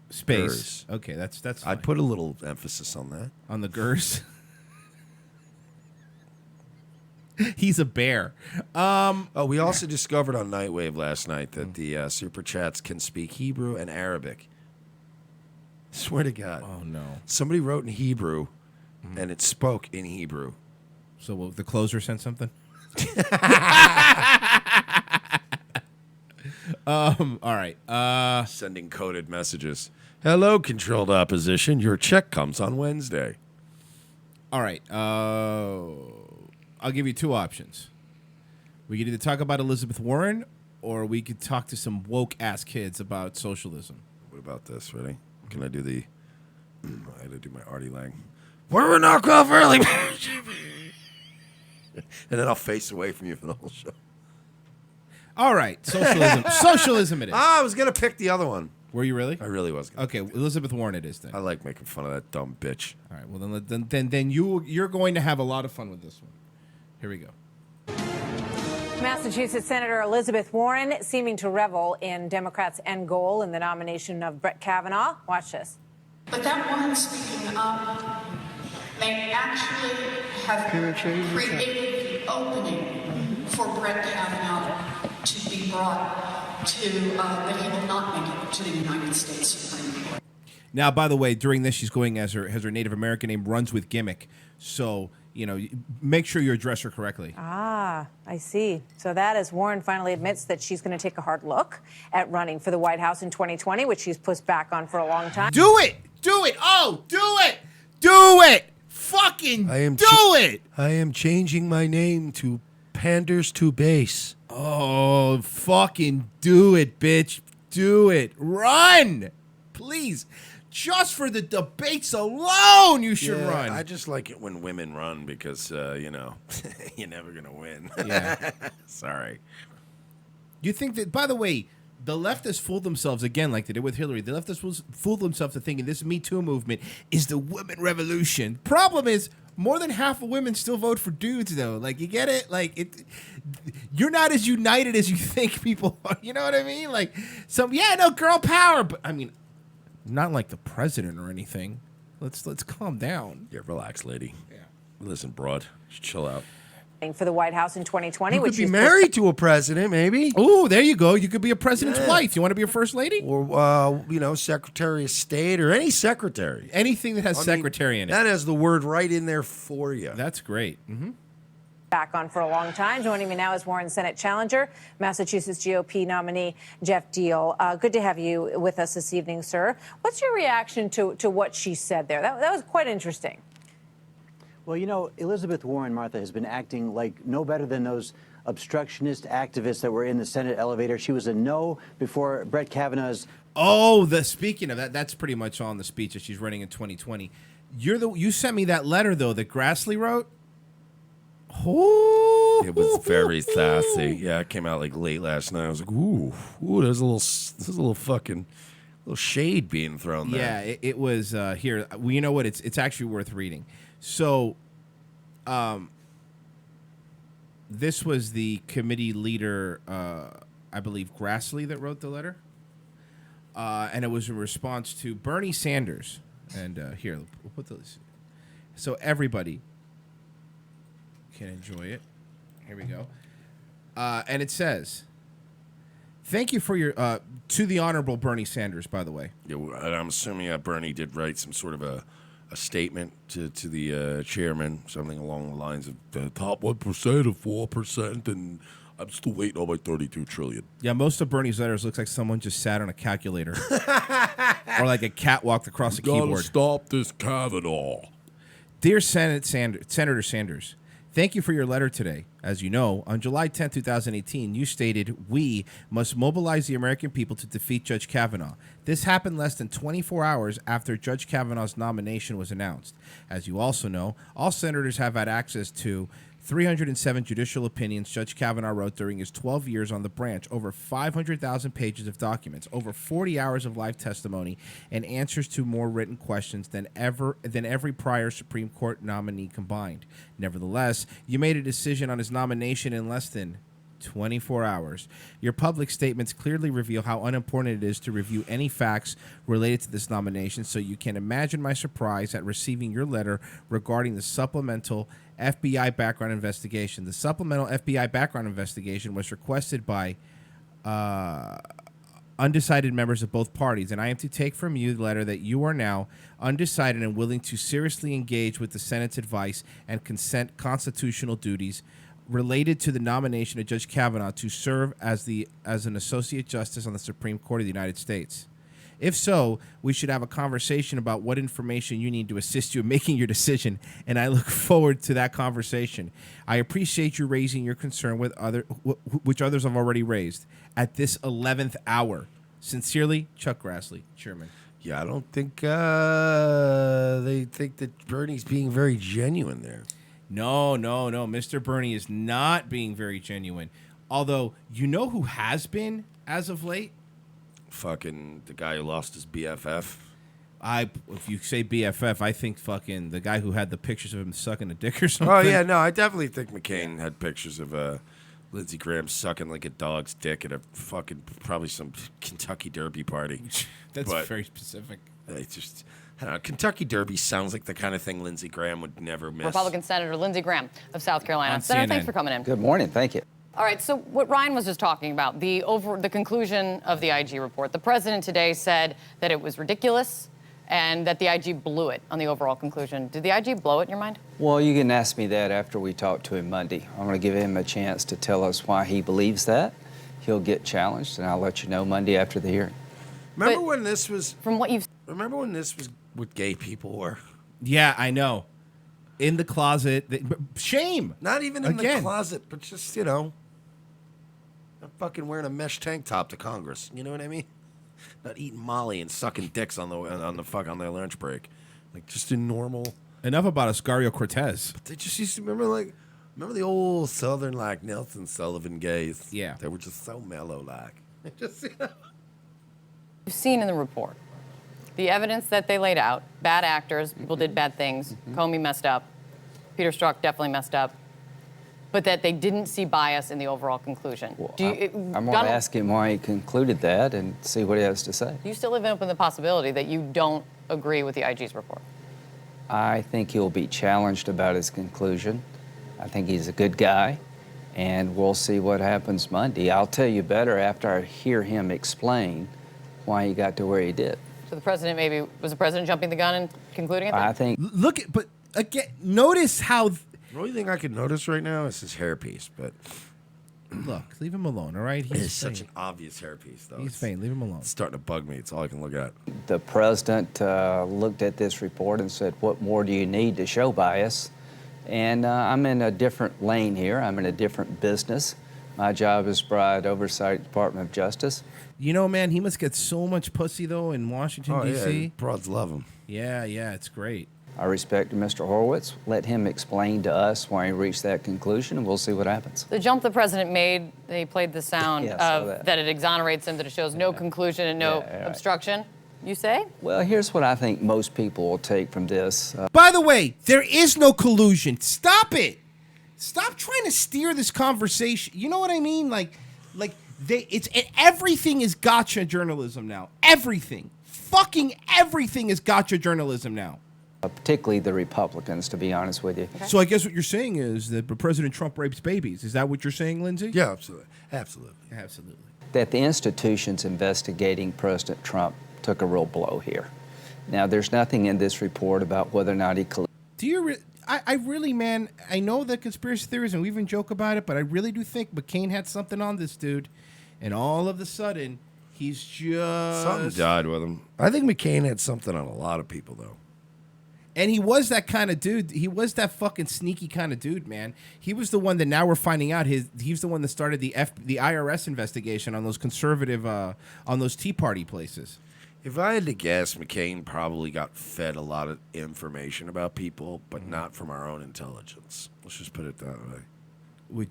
Space. Gers. Okay, that's fine. I'd put a little emphasis on that. On the Gers. He's a bear. We also discovered on Nightwave last night that the Super Chats can speak Hebrew and Arabic. Swear to God. Oh, no. Somebody wrote in Hebrew, and it spoke in Hebrew. So the closer sent something? All right. Sending coded messages. Hello, controlled opposition. Your check comes on Wednesday. All right. I'll give you two options. We could either talk about Elizabeth Warren, or we could talk to some woke-ass kids about socialism. What about this? Ready? Can I do the... I had to do my Artie Lang. We're a knockoff early. And then I'll face away from you for the whole show. All right. Socialism. Socialism it is. I was going to pick the other one. Were you really? I really was. Okay, Elizabeth Warren it is then. I like making fun of that dumb bitch. All right, well, then you're going to have a lot of fun with this one. Here we go. Massachusetts Senator Elizabeth Warren seeming to revel in Democrats' end goal in the nomination of Brett Kavanaugh. Watch this. But that woman speaking up may actually have created the opening for Brett Kavanaugh to be brought to, that he will not make it to the United States Supreme Court. Now, by the way, during this, she's going as her Native American name runs with gimmick. So, make sure you address her correctly. Ah, I see. So that as Warren finally admits that she's going to take a hard look at running for the White House in 2020, which she's pushed back on for a long time. Do it! Do it! Oh, do it! Do it! Fucking do it! I am changing my name to Panders to Base. Oh, fucking do it, bitch. Do it. Run! Please. Just for the debates alone, you should run. I just like it when women run because, you're never going to win. Yeah. Sorry. You think that, by the way, the leftists fooled themselves again like they did with Hillary. The leftists fooled themselves to thinking this Me Too movement is the women revolution. Problem is, more than half of women still vote for dudes, though. Like, you get it? Like, you're not as united as you think people are. You know what I mean? Like, girl power. But, I mean, not like the president or anything. Let's calm down. Yeah, relax, lady. Yeah. Listen, broad, just chill out. For the White House in 2020, You which could be she's married to a president, maybe. Oh, there you go. You could be a president's wife. You want to be a first lady? Or, Secretary of State or any secretary. Anything that has secretary in it. That has the word right in there for you. That's great. Mm-hmm. back on for a long time. Joining me now is Warren Senate challenger, Massachusetts GOP nominee Jeff Deal. Good to have you with us this evening, sir. What's your reaction to what she said there? That was quite interesting. Well, Elizabeth Warren, Martha, has been acting like no better than those obstructionist activists that were in the Senate elevator. She was a no before Brett Kavanaugh's. Speaking of that, that's pretty much on the speech that she's running in 2020. You sent me that letter though that Grassley wrote. It was very sassy. Yeah, it came out like late last night. I was like, ooh, there's a little shade being thrown there. Yeah, it was here. Well, you know what? It's actually worth reading. So, this was the committee leader, I believe Grassley, that wrote the letter, and it was in response to Bernie Sanders. And here, we'll put this so everybody can enjoy it. Here we go. And it says, "Thank you for your to the Honorable Bernie Sanders." By the way, yeah, I'm assuming Bernie did write some sort of a statement to the chairman, something along the lines of the top 1% of 4%, and I'm still waiting on my 32 trillion. Yeah, most of Bernie's letters looks like someone just sat on a calculator, or like a cat walked across a keyboard. Gotta stop this Kavanaugh. Dear Senator Sanders, thank you for your letter today. As you know, on July 10, 2018, you stated, "We must mobilize the American people to defeat Judge Kavanaugh." This happened less than 24 hours after Judge Kavanaugh's nomination was announced. As you also know, all senators have had access to 307 judicial opinions Judge Kavanaugh wrote during his 12 years on the branch, over 500,000 pages of documents, over 40 hours of live testimony, and answers to more written questions than every prior Supreme Court nominee combined. Nevertheless, you made a decision on his nomination in less than 24 hours. Your public statements clearly reveal how unimportant it is to review any facts related to this nomination, so you can imagine my surprise at receiving your letter regarding the supplemental FBI background investigation. The supplemental FBI background investigation was requested by undecided members of both parties, and I am to take from you the letter that you are now undecided and willing to seriously engage with the Senate's advice and consent constitutional duties related to the nomination of Judge Kavanaugh to serve as an Associate Justice on the Supreme Court of the United States. If so, we should have a conversation about what information you need to assist you in making your decision, and I look forward to that conversation. I appreciate you raising your concern with which others have already raised at this 11th hour. Sincerely, Chuck Grassley, Chairman. Yeah, I don't think they think that Bernie's being very genuine there. No. Mr. Bernie is not being very genuine. Although, you know who has been as of late? Fucking the guy who lost his BFF. If you say BFF, I think fucking the guy who had the pictures of him sucking a dick or something. Oh, yeah, no, I definitely think McCain had pictures of Lindsey Graham sucking like a dog's dick at a fucking, probably some Kentucky Derby party. That's very specific. It's just, I don't know, Kentucky Derby sounds like the kind of thing Lindsey Graham would never miss. Republican Senator Lindsey Graham of South Carolina. On Senator, CNN. thanks for coming in. Good morning. Thank you. All right, so what Ryan was just talking about, the conclusion of the IG report. The president today said that it was ridiculous and that the IG blew it on the overall conclusion. Did the IG blow it in your mind? Well, you can ask me that after we talk to him Monday. I'm going to give him a chance to tell us why he believes that. He'll get challenged, and I'll let you know Monday after the hearing. Remember when this was what gay people were? Yeah, I know. In the closet. Shame. Not even in the closet, but just, not fucking wearing a mesh tank top to Congress. You know what I mean? Not eating Molly and sucking dicks on their lunch break. Like, just a normal. Enough about Oscario Cortez. But they just used to remember the old Southern, like, Nelson Sullivan gays. Yeah. They were just so mellow, like. Just, You've seen in the report the evidence that they laid out. Bad actors, people did bad things. Comey messed up. Peter Strzok definitely messed up. But that they didn't see bias in the overall conclusion. Well, I'm going to ask him why he concluded that and see what he has to say. Do you still leave open the possibility that you don't agree with the IG's report? I think he'll be challenged about his conclusion. I think he's a good guy, and we'll see what happens Monday. I'll tell you better after I hear him explain why he got to where he did. So the president was the president jumping the gun and concluding it? I think. Look, but again, notice how. The only thing I can notice right now is his hairpiece, but look, leave him alone, all right? It's such an obvious hairpiece, though. He's faint. Leave him alone. It's starting to bug me. It's all I can look at. The president looked at this report and said, what more do you need to show bias? And I'm in a different lane here. I'm in a different business. My job is to provide oversight Department of Justice. You know, man, he must get so much pussy, though, in Washington, D.C. Yeah, broads love him. Yeah, it's great. I respect Mr. Horowitz. Let him explain to us why he reached that conclusion, and we'll see what happens. The jump the president made, he played the sound of that it exonerates him, that it shows no conclusion and no obstruction. You say? Well, here's what I think most people will take from this. By the way, there is no collusion. Stop it. Stop trying to steer this conversation. You know what I mean? Everything is gotcha journalism now. Everything. Fucking everything is gotcha journalism now. Particularly the Republicans, to be honest with you. Okay. So I guess what you're saying is that President Trump rapes babies. Is that what you're saying, Lindsey? Yeah, absolutely. That the institutions investigating President Trump took a real blow here. Now, there's nothing in this report about whether or not he colluded. Do you I really, man, I know the conspiracy theories, and we even joke about it, but I really do think McCain had something on this dude, and all of a sudden, he's just... Something died with him. I think McCain had something on a lot of people, though. And he was that kind of dude. He was that fucking sneaky kind of dude, man. He was the one that now we're finding out he's the one that started the IRS investigation on those conservative, on those Tea Party places. If I had to guess, McCain probably got fed a lot of information about people, but Mm-hmm. not from our own intelligence. Let's just put it that way.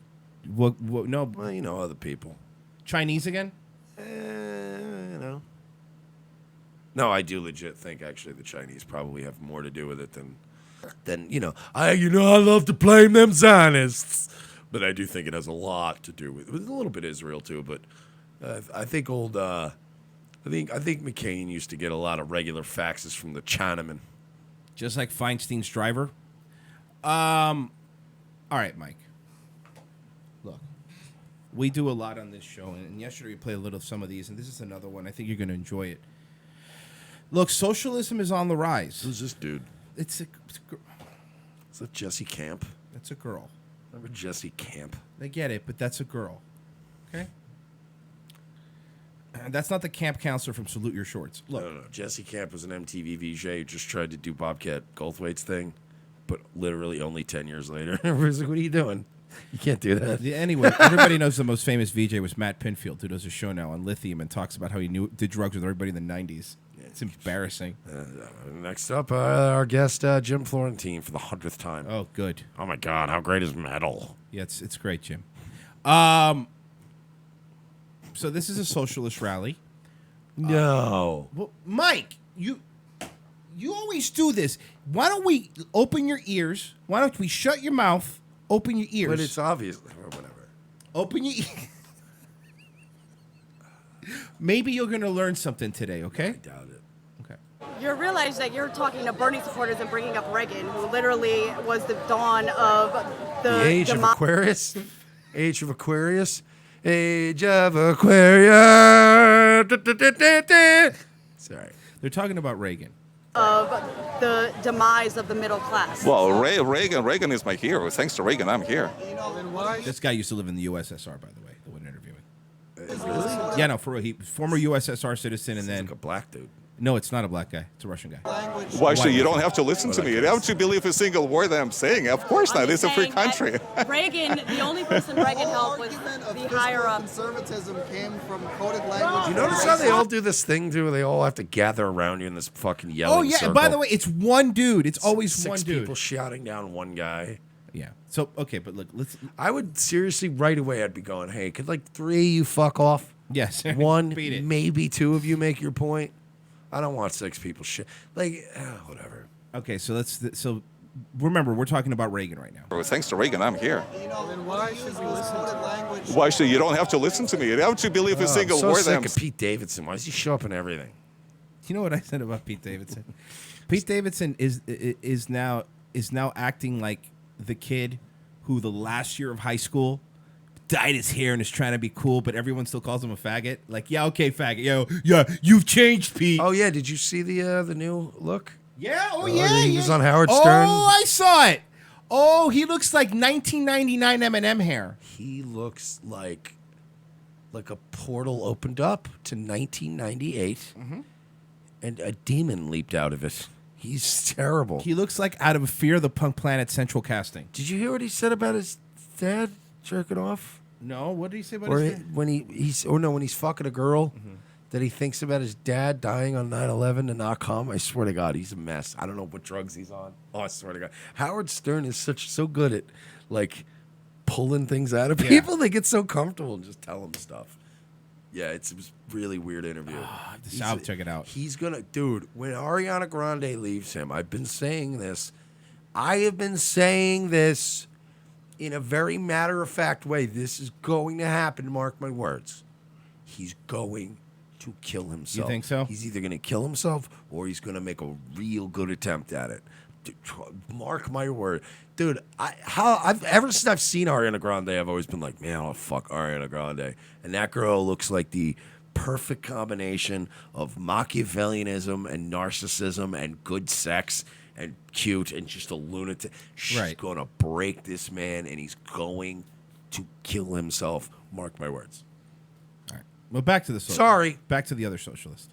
What? No. Well, you know, other people. Chinese again? You know. No, I do legit think actually the Chinese probably have more to do with it than you know. I love to blame them Zionists, but I do think it has a lot to do with a little bit Israel too. But I think I think McCain used to get a lot of regular faxes from the Chinaman. Just like Feinstein's driver. All right, Mike. Look, we do a lot on this show, and yesterday we played a little of some of these, and this is another one. I think you're going to enjoy it. Look, socialism is on the rise. Who's this dude? It's a Is that Jesse Camp? That's a girl. Remember Jesse Camp? I get it, but that's a girl. Okay? And that's not the camp counselor from Salute Your Shorts. Look. No. Jesse Camp was an MTV VJ who just tried to do Bobcat Goldthwait's thing, but literally only 10 years later. Everybody's like, what are you doing? You can't do that. Anyway, everybody knows the most famous VJ was Matt Pinfield, who does a show now on Lithium and talks about how he did drugs with everybody in the 90s. It's embarrassing. Next up, our guest, Jim Florentine, for the 100th time. Oh, good. Oh, my God. How great is metal? Yeah, it's great, Jim. So this is a socialist rally. No. Well, Mike, you always do this. Why don't we open your ears? Why don't we shut your mouth, open your ears? But it's obvious. Whatever. Open your ears. Maybe you're going to learn something today, okay? I doubt it. Okay. You realize that you're talking to Bernie supporters and bringing up Reagan, who literally was the dawn of The age of Aquarius? Age of Aquarius? Age of Aquarius. Sorry. They're talking about Reagan. Of the demise of the middle class. Well, Reagan is my hero. Thanks to Reagan, I'm here. This guy used to live in the USSR, by the way, the one interviewing. Yeah, no, for real. He was former USSR citizen and then... like a black dude. No, it's not a black guy. It's a Russian guy. Why should you don't have to listen to me? You don't have to believe a single word that I'm saying. Of course not. It's a free country. Reagan, the only person Reagan helped was the higher up. Conservatism came from coded language. You notice how they all do this thing, too? They all have to gather around you in this fucking yelling Oh, yeah. circle. By the way, it's one dude. It's always one Six dude. people shouting down one guy. Yeah. So, okay, but look, let's... I would seriously, right away, I'd be going, hey, could like 3 of you fuck off? Yes. One, Beat it. maybe 2 of you make your point. I don't want 6 people shit. Like, whatever. Okay, so so remember, we're talking about Reagan right now. Thanks to Reagan, I'm here. Then why should we listen to language? Why should you don't have to listen to me? You don't have to believe a single I'm so word sick that I'm of Pete Davidson. Why does he show up in everything? You know what I said about Pete Davidson? Pete Davidson is now acting like the kid who the last year of high school dyed his hair and is trying to be cool, but everyone still calls him a faggot. Like, yeah, okay, faggot. Yo, yeah, you've changed, Pete. Oh, yeah. Did you see the new look? Yeah, yeah. He was on Howard Stern. Oh, I saw it. Oh, he looks like 1999 Eminem hair. He looks like a portal opened up to 1998, and a demon leaped out of it. He's terrible. He looks like out of Fear the Punk Planet Central casting. Did you hear what he said about his dad jerking off? No, what did he say about Or his dad? when when he's fucking a girl that he thinks about his dad dying on 9/11 and not come. I swear to God, he's a mess. I don't know what drugs he's on. Oh, I swear to God, Howard Stern is so good at like pulling things out of people. They get so comfortable and just tell them stuff. Yeah, it was a really weird interview. I'll check it out. He's gonna, dude. When Ariana Grande leaves him, I've been saying this. I have been saying this in a very matter-of-fact way. This is going to happen, mark my words. He's going to kill himself. You think so? He's either going to kill himself or he's going to make a real good attempt at it. Dude, mark my word. Dude, ever since I've seen Ariana Grande, I've always been like, man, I'll fuck Ariana Grande. And that girl looks like the perfect combination of Machiavellianism and narcissism and good sex and cute and just a lunatic. She's going to break this man, and he's going to kill himself. Mark my words. All right. Well, back to the socialist. Sorry. Back to the other socialist.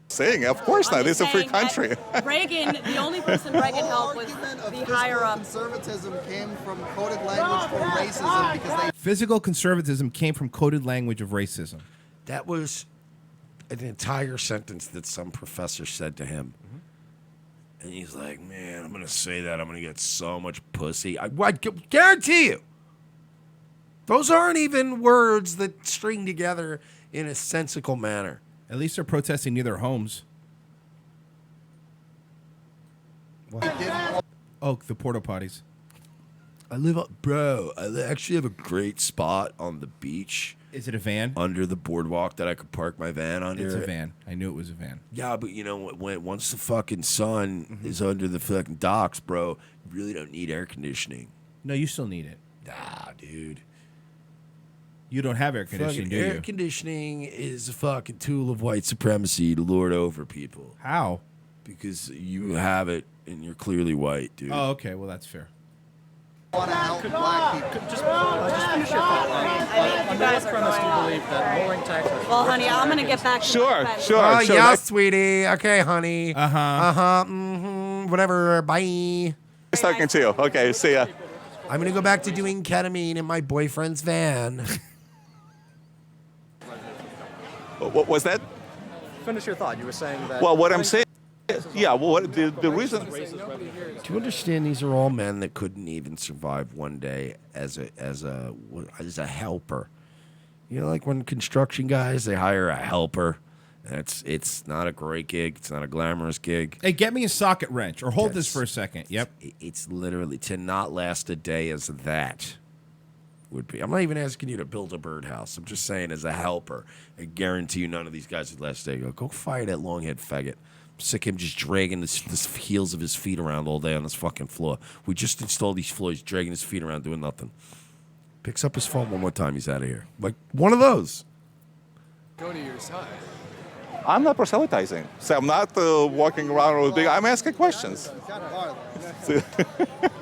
Saying, of course not. It's a free country. Reagan, the only person Reagan helped was the higher up. Conservatism came from coded language for racism because they... Physical conservatism came from coded language of racism. That was an entire sentence that some professor said to him. And he's like, man, I'm going to say that. I'm going to get so much pussy. I guarantee you. Those aren't even words that string together in a sensical manner. At least they're protesting near their homes. What? Oh, the porta potties. I actually have a great spot on the beach. Is it a van? Under the boardwalk that I could park my van under. It's a van. I knew it was a van. Yeah, but you know, once the fucking sun is under the fucking docks, bro, you really don't need air conditioning. No, you still need it. Nah, dude. You don't have air conditioning, do you? Air conditioning is a fucking tool of white supremacy to lord over people. How? Because you have it and you're clearly white, dude. Oh, okay. Well, that's fair. Want to help black people. Just finish your thought. Under what premise do you believe that lowering taxes? Well, honey, I'm going to get back to Sure. Oh, yeah, sweetie. Okay, honey. Whatever. Bye. Nice talking to you. Okay, see ya. I'm going to go back to doing ketamine in my boyfriend's van. What was that? Finish your thought. You were saying that. Well, what I'm saying, yeah. Well, the reason. Do you understand? These are all men that couldn't even survive one day as a helper. You know, like when construction guys they hire a helper. It's not a great gig. It's not a glamorous gig. Hey, get me a socket wrench or hold this for a second. Yep. It's literally to not last a day as that would be. I'm not even asking you to build a birdhouse. I'm just saying as a helper, I guarantee you none of these guys would last a day. Go fire that long-haired faggot. I'm sick of him just dragging the heels of his feet around all day on this fucking floor. We just installed these floors, dragging his feet around doing nothing. Picks up his phone one more time, he's out of here. Like one of those. Go to your side. I'm not proselytizing. So I'm not walking around with big. I'm asking questions.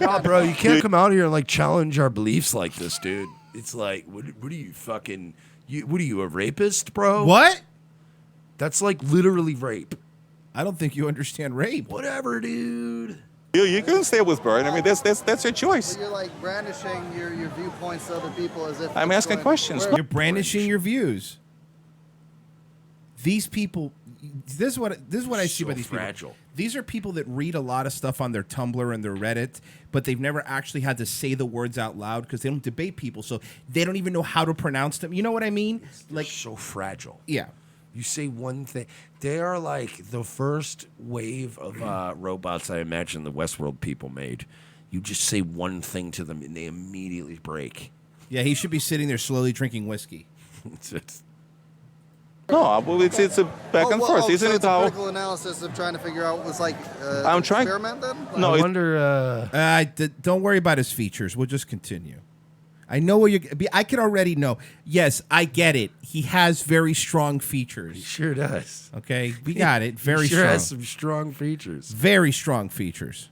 No, bro, you can't come out here and like challenge our beliefs like this, dude. It's like, what are you fucking? What are you, a rapist, bro? What? That's like literally rape. I don't think you understand rape. Whatever, dude. You can stay with Bert. I mean, that's your choice. You're like brandishing your viewpoints to other people as if I'm asking questions. You're brandishing your views. These people, this is what I see by these fragile. people. These are people that read a lot of stuff on their Tumblr and their Reddit, but they've never actually had to say the words out loud because they don't debate people, so they don't even know how to pronounce them. You know what I mean? Like so fragile. Yeah. You say one thing. They are like the first wave of robots I imagine the Westworld people made. You just say one thing to them and they immediately break. Yeah, he should be sitting there slowly drinking whiskey. No, well, it's a back and forth, isn't so it? it's a How critical analysis of trying to figure out what's like I'm trying. experiment then? Like, No, I wonder. Don't worry about his features. We'll just continue. I know where I can already know. Yes, I get it. He has very strong features. He sure does. Okay, we got it. Very he sure strong. has some strong features. Very strong features.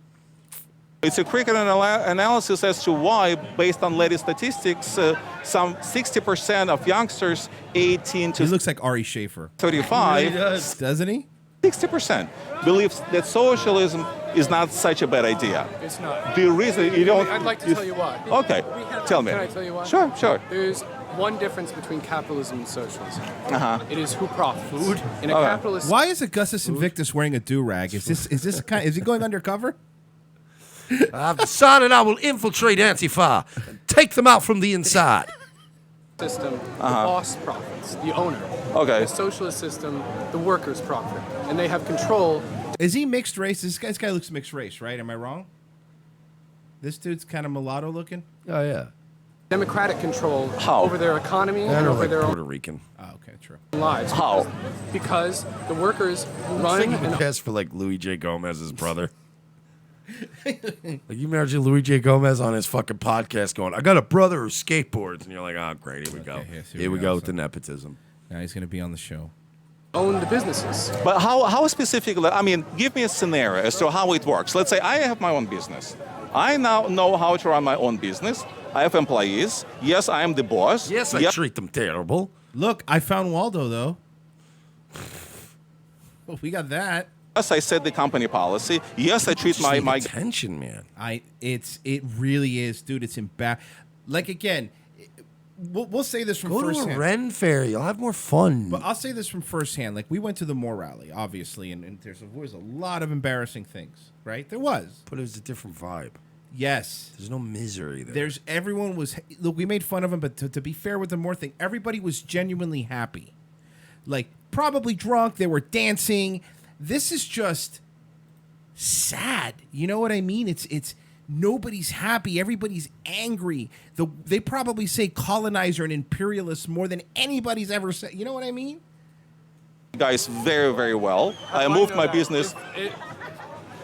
It's a critical analysis as to why, based on latest statistics, some 60% of youngsters 18 to He looks like Ari Schaefer. 35, He really does. Doesn't he? 60% believes that socialism is not such a bad idea. It's not. The reason you don't. I'd like to tell you why. Okay, tell me. Can I tell you why? Sure. There's one difference between capitalism and socialism. Uh-huh. It is who profits. Food. In a capitalist. Why is Augustus Invictus wearing a do-rag? Is this is he going undercover? I've decided I will infiltrate Antifa and take them out from the inside. System, the boss profits, the owner. Okay. The socialist system, the workers profit, and they have control. Is he mixed race? This guy looks mixed race, right? Am I wrong? This dude's kind of mulatto looking. Oh yeah. Democratic control How? over their economy I and don't over like their Puerto own Rican. Oh, okay, true. lives. How? Because the workers Looks run like you and pass for like Louis J. Gomez's brother. Like you imagine Louis J. Gomez on his fucking podcast going, "I got a brother who skateboards," and you're like, "Oh, great, here we go. Here we go with the nepotism." Now he's gonna be on the show. own the businesses. But how specifically? I mean, give me a scenario as to how it works. Let's say I have my own business. I now know how to run my own business. I have employees. Yes, I am the boss. Yes, I treat them terrible. Look, I found Waldo though. Well, we got that. Yes, I set the company policy. Yes, I treat my attention, man. It really is, dude. It's like again, we'll say this from Go first to a hand. Ren fair. You'll have more fun. But I'll say this from firsthand. Like, we went to the Moore rally, obviously, and there was a lot of embarrassing things, right? There was. But it was a different vibe. Yes. There's no misery there. Everyone was, look, we made fun of him, but to be fair with the Moore thing, everybody was genuinely happy. Like, probably drunk. They were dancing. This is just sad. You know what I mean? It's nobody's happy. Everybody's angry. They probably say colonizer and imperialist more than anybody's ever said. You know what I mean? Guys, very, very well. I moved my business.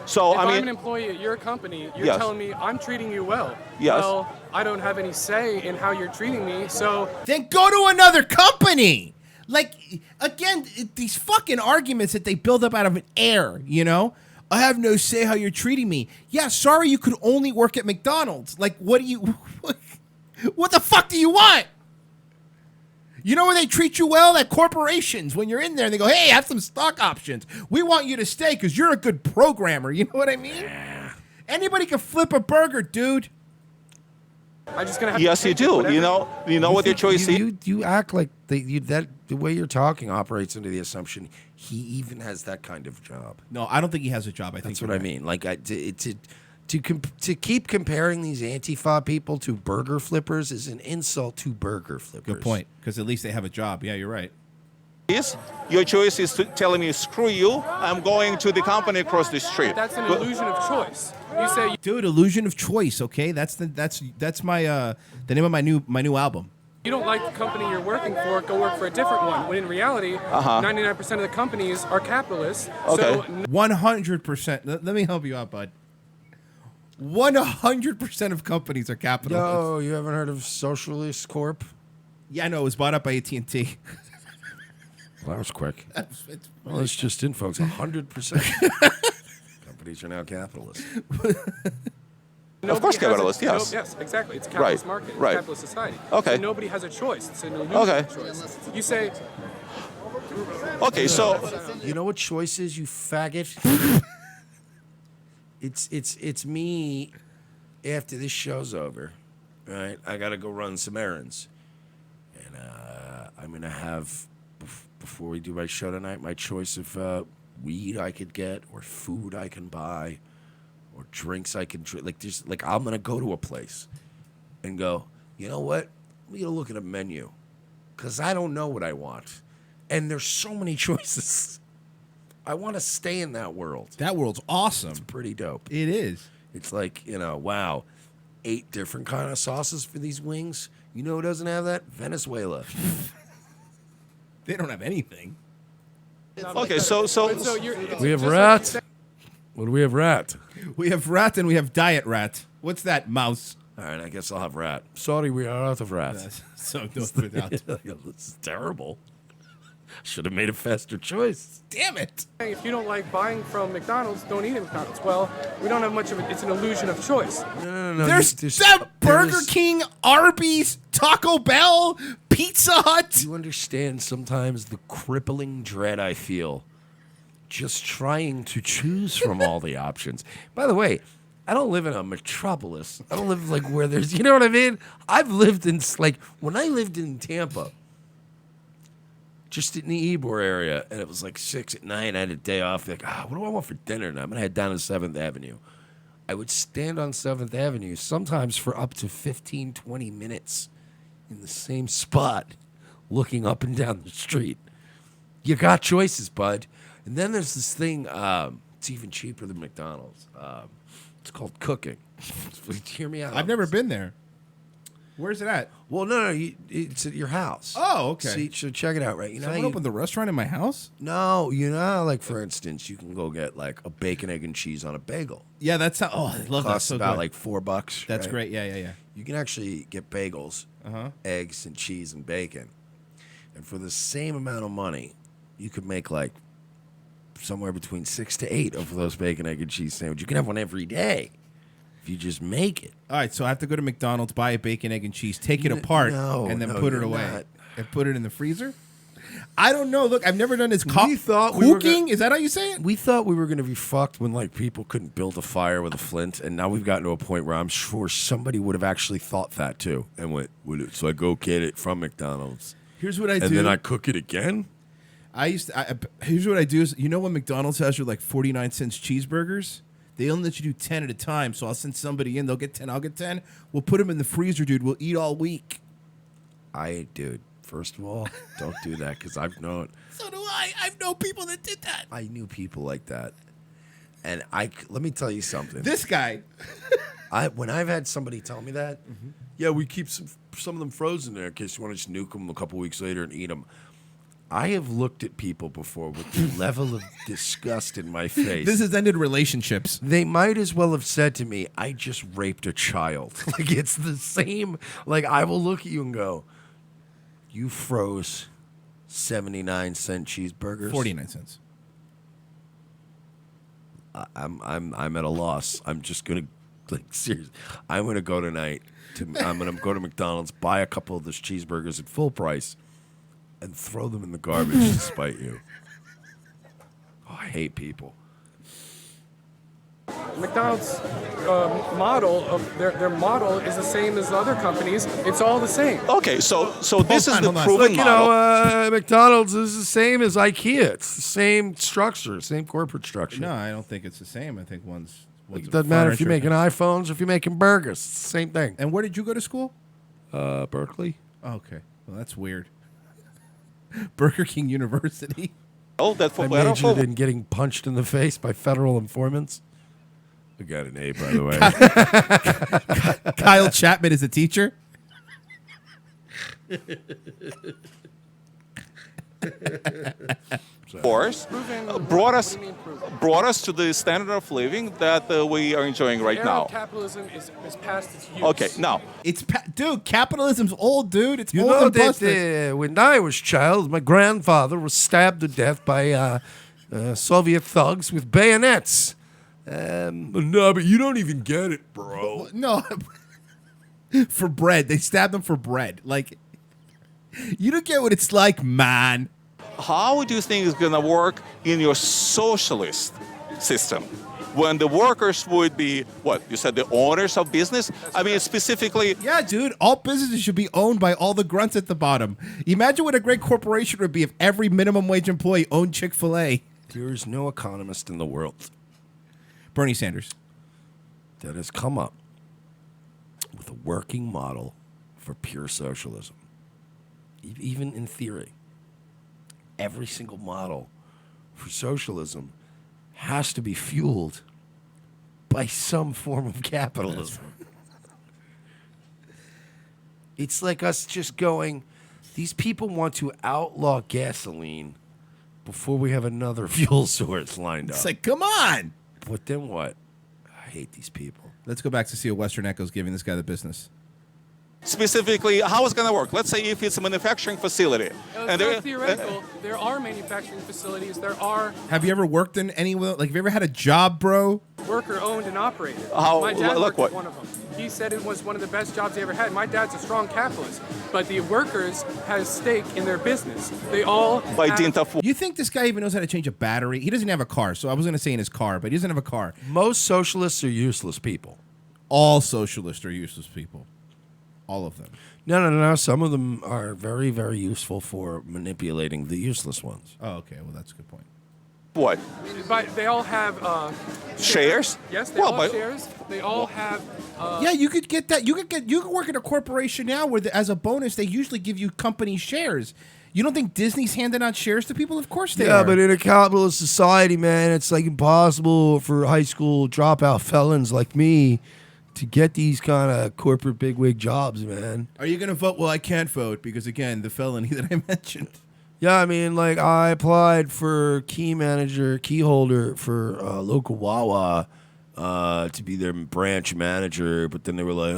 So, if I mean, I'm an employee at your company, you're Yes. telling me I'm treating you well. Yes. Well, I don't have any say in how you're treating me, so... Then go to another company. Like, again, these fucking arguments that they build up out of air, you know? I have no say how you're treating me. Yeah, sorry you could only work at McDonald's. Like, what do you... What the fuck do you want? You know where they treat you well? At corporations. When you're in there, they go, hey, have some stock options. We want you to stay because you're a good programmer. You know what I mean? Anybody can flip a burger, dude. I'm just gonna have yes, to you do. You know what your choice is. You act like the way you're talking operates under the assumption he even has that kind of job. No, I don't think he has a job. I think That's what I mean. Like, to keep comparing these Antifa people to burger flippers is an insult to burger flippers. Good point, because at least they have a job. Yeah, you're right. Your choice is telling me, screw you, I'm going to the company across the street. That's an illusion of choice. You say... Dude, illusion of choice, okay? That's my the name of my new album. You don't like the company you're working for, go work for a different one. When in reality, 99% of the companies are capitalists. Okay. So 100%. Let me help you out, bud. 100% of companies are capitalists. Yo, you haven't heard of Socialist Corp? Yeah, I know. It was bought up by AT&T. Well, that was quick. Well, it's just in, folks. 100%. Companies are now capitalists. Of course, capitalist, yes. Yes, exactly. It's a capitalist market. It's a capitalist society. Okay. So nobody has a choice. It's an illusion Okay. of choice. You say... Okay, so... You know what choice is, you faggot? It's me after this show's over, right? I got to go run some errands. And I'm going to have, before we do my show tonight, my choice of weed I could get or food I can buy or drinks I can drink. Like I'm going to go to a place and go, you know what? I'm going to look at a menu because I don't know what I want. And there's so many choices. I want to stay in that world. That world's awesome. It's pretty dope. It is. It's like, wow, 8 different kind of sauces for these wings. You know who doesn't have that? Venezuela. They don't have anything. Okay, so we have rat. What do we have, rat? We have rat and we have diet rat. What's that, mouse? All right, I guess I'll have rat. Sorry, we are out of rat. So don't put it out. This is terrible. Should have made a faster choice. Damn it. If you don't like buying from McDonald's, don't eat at McDonald's. Well, we don't have much of it. It's an illusion of choice. No. There's Burger King, Arby's, Taco Bell, Pizza Hut. You understand sometimes the crippling dread I feel just trying to choose from all the options. By the way, I don't live in a metropolis. I don't live like where there's, you know what I mean? I've lived in, like, when I lived in Tampa, just in the Ybor area, and it was like 6 at night. I had a day off. Like, what do I want for dinner? And I'm going to head down to 7th Avenue. I would stand on 7th Avenue sometimes for up to 15, 20 minutes in the same spot, looking up and down the street. You got choices, bud. And then there's this thing, it's even cheaper than McDonald's. It's called cooking. Hear me out. I've never been there. Where's it at? Well, no, it's at your house. Oh, okay. See, so check it out, right? You know, Someone opened the restaurant in my house? No, you know, how, like, for instance, you can go get like a bacon, egg, and cheese on a bagel. Yeah, that's how. Oh, I love that. Costs So about good. like $4. That's right? great. Yeah. You can actually get bagels, eggs, and cheese and bacon, and for the same amount of money, you could make like somewhere between 6 to 8 of those bacon, egg, and cheese sandwiches. You can have one every day if you just make it. All right, so I have to go to McDonald's, buy a bacon, egg, and cheese, take it apart, and then put it away. not. And put it in the freezer? I don't know. Look, I've never done this. We thought we were cooking. Is that how you say it? We thought we were going to be fucked when like people couldn't build a fire with a flint, and now we've gotten to a point where I'm sure somebody would have actually thought that too, and went, so I go get it from McDonald's. Here's what I do. And then I cook it again. Here's what I do is, you know what McDonald's has your like 49-cent cheeseburgers? They only let you do 10 at a time, so I'll send somebody in. They'll get 10. I'll get 10. We'll put them in the freezer, dude. We'll eat all week. Dude, first of all, don't do that because I've known. So do I. I've known people that did that. I knew people like that, and let me tell you something. This guy. When I've had somebody tell me that, yeah, we keep some of them frozen there in case you want to just nuke them a couple weeks later and eat them. I have looked at people before with the level of disgust in my face. This has ended relationships. They might as well have said to me, I just raped a child. Like, it's the same. Like, I will look at you and go, you froze 79-cent cheeseburgers? 49 cents. I'm at a loss. I'm just going to, like, seriously. I'm going to go tonight. I'm going to go to McDonald's, buy a couple of those cheeseburgers at full price, and throw them in the garbage to spite you. Oh, I hate people. McDonald's model of their model is the same as other companies. It's all the same. Okay, so this is the proven Look, you model. know, McDonald's is the same as IKEA. It's the same structure, same corporate structure. No, I don't think it's the same. I think one's It doesn't matter if you're making iPhones or if you're making burgers. It's the same thing. And where did you go to school? Berkeley. Okay. Well, that's weird. Burger King University. Oh, that's I majored in getting punched in the face by federal informants. I got an A, by the way. Kyle Chapman is a teacher. Force brought us to the standard of living that we are enjoying right now. Capitalism is past its use. Okay, now Dude, capitalism's old, dude. It's You old know and that busted. when I was child, my grandfather was stabbed to death by Soviet thugs with bayonets. No, but you don't even get it, bro. No, for bread. They stabbed them for bread. Like, you don't get what it's like, man. How do you think it's going to work in your socialist system? When the workers would be, what, you said the owners of business? I mean, specifically... Yeah, dude, all businesses should be owned by all the grunts at the bottom. Imagine what a great corporation would be if every minimum wage employee owned Chick-fil-A. There is no economist in the world, Bernie Sanders, that has come up with a working model for pure socialism. Even in theory. Every single model for socialism has to be fueled by some form of capitalism. It's like us just going, these people want to outlaw gasoline before we have another fuel source lined up. It's like, come on. But then what? I hate these people. Let's go back to see what Western Echo's giving this guy the business. Specifically, how it's going to work? Let's say if it's a manufacturing facility. It's not theoretical. There are manufacturing facilities. There are Have you ever worked in anywhere? Like, have you ever had a job, bro? worker-owned and operated. How- My dad look worked what- at one of them. He said it was one of the best jobs he ever had. My dad's a strong capitalist, but the workers had a stake in their business. They all You think this guy even knows how to change a battery? He doesn't have a car, so I was going to say in his car, but he doesn't have a car. Most socialists are useless people. All socialists are useless people. All of them. No. Some of them are very, very useful for manipulating the useless ones. Oh, okay. Well, that's a good point. What? But they all have Shares? Yes, they Well, all have but- shares. They all have. Yeah, you could get that. You could work in a corporation now where, as a bonus, they usually give you company shares. You don't think Disney's handing out shares to people? Of course they are. Yeah, but in a capitalist society, man, it's like impossible for high school dropout felons like me to get these kind of corporate bigwig jobs, man. Are you going to vote? Well, I can't vote because, again, the felony that I mentioned. Yeah, I mean, like, I applied for key holder for local Wawa to be their branch manager, but then they were like,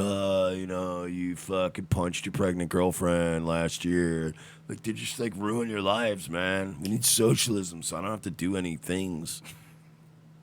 you fucking punched your pregnant girlfriend last year. Like, they just, like, ruin your lives, man. We need socialism, so I don't have to do any things.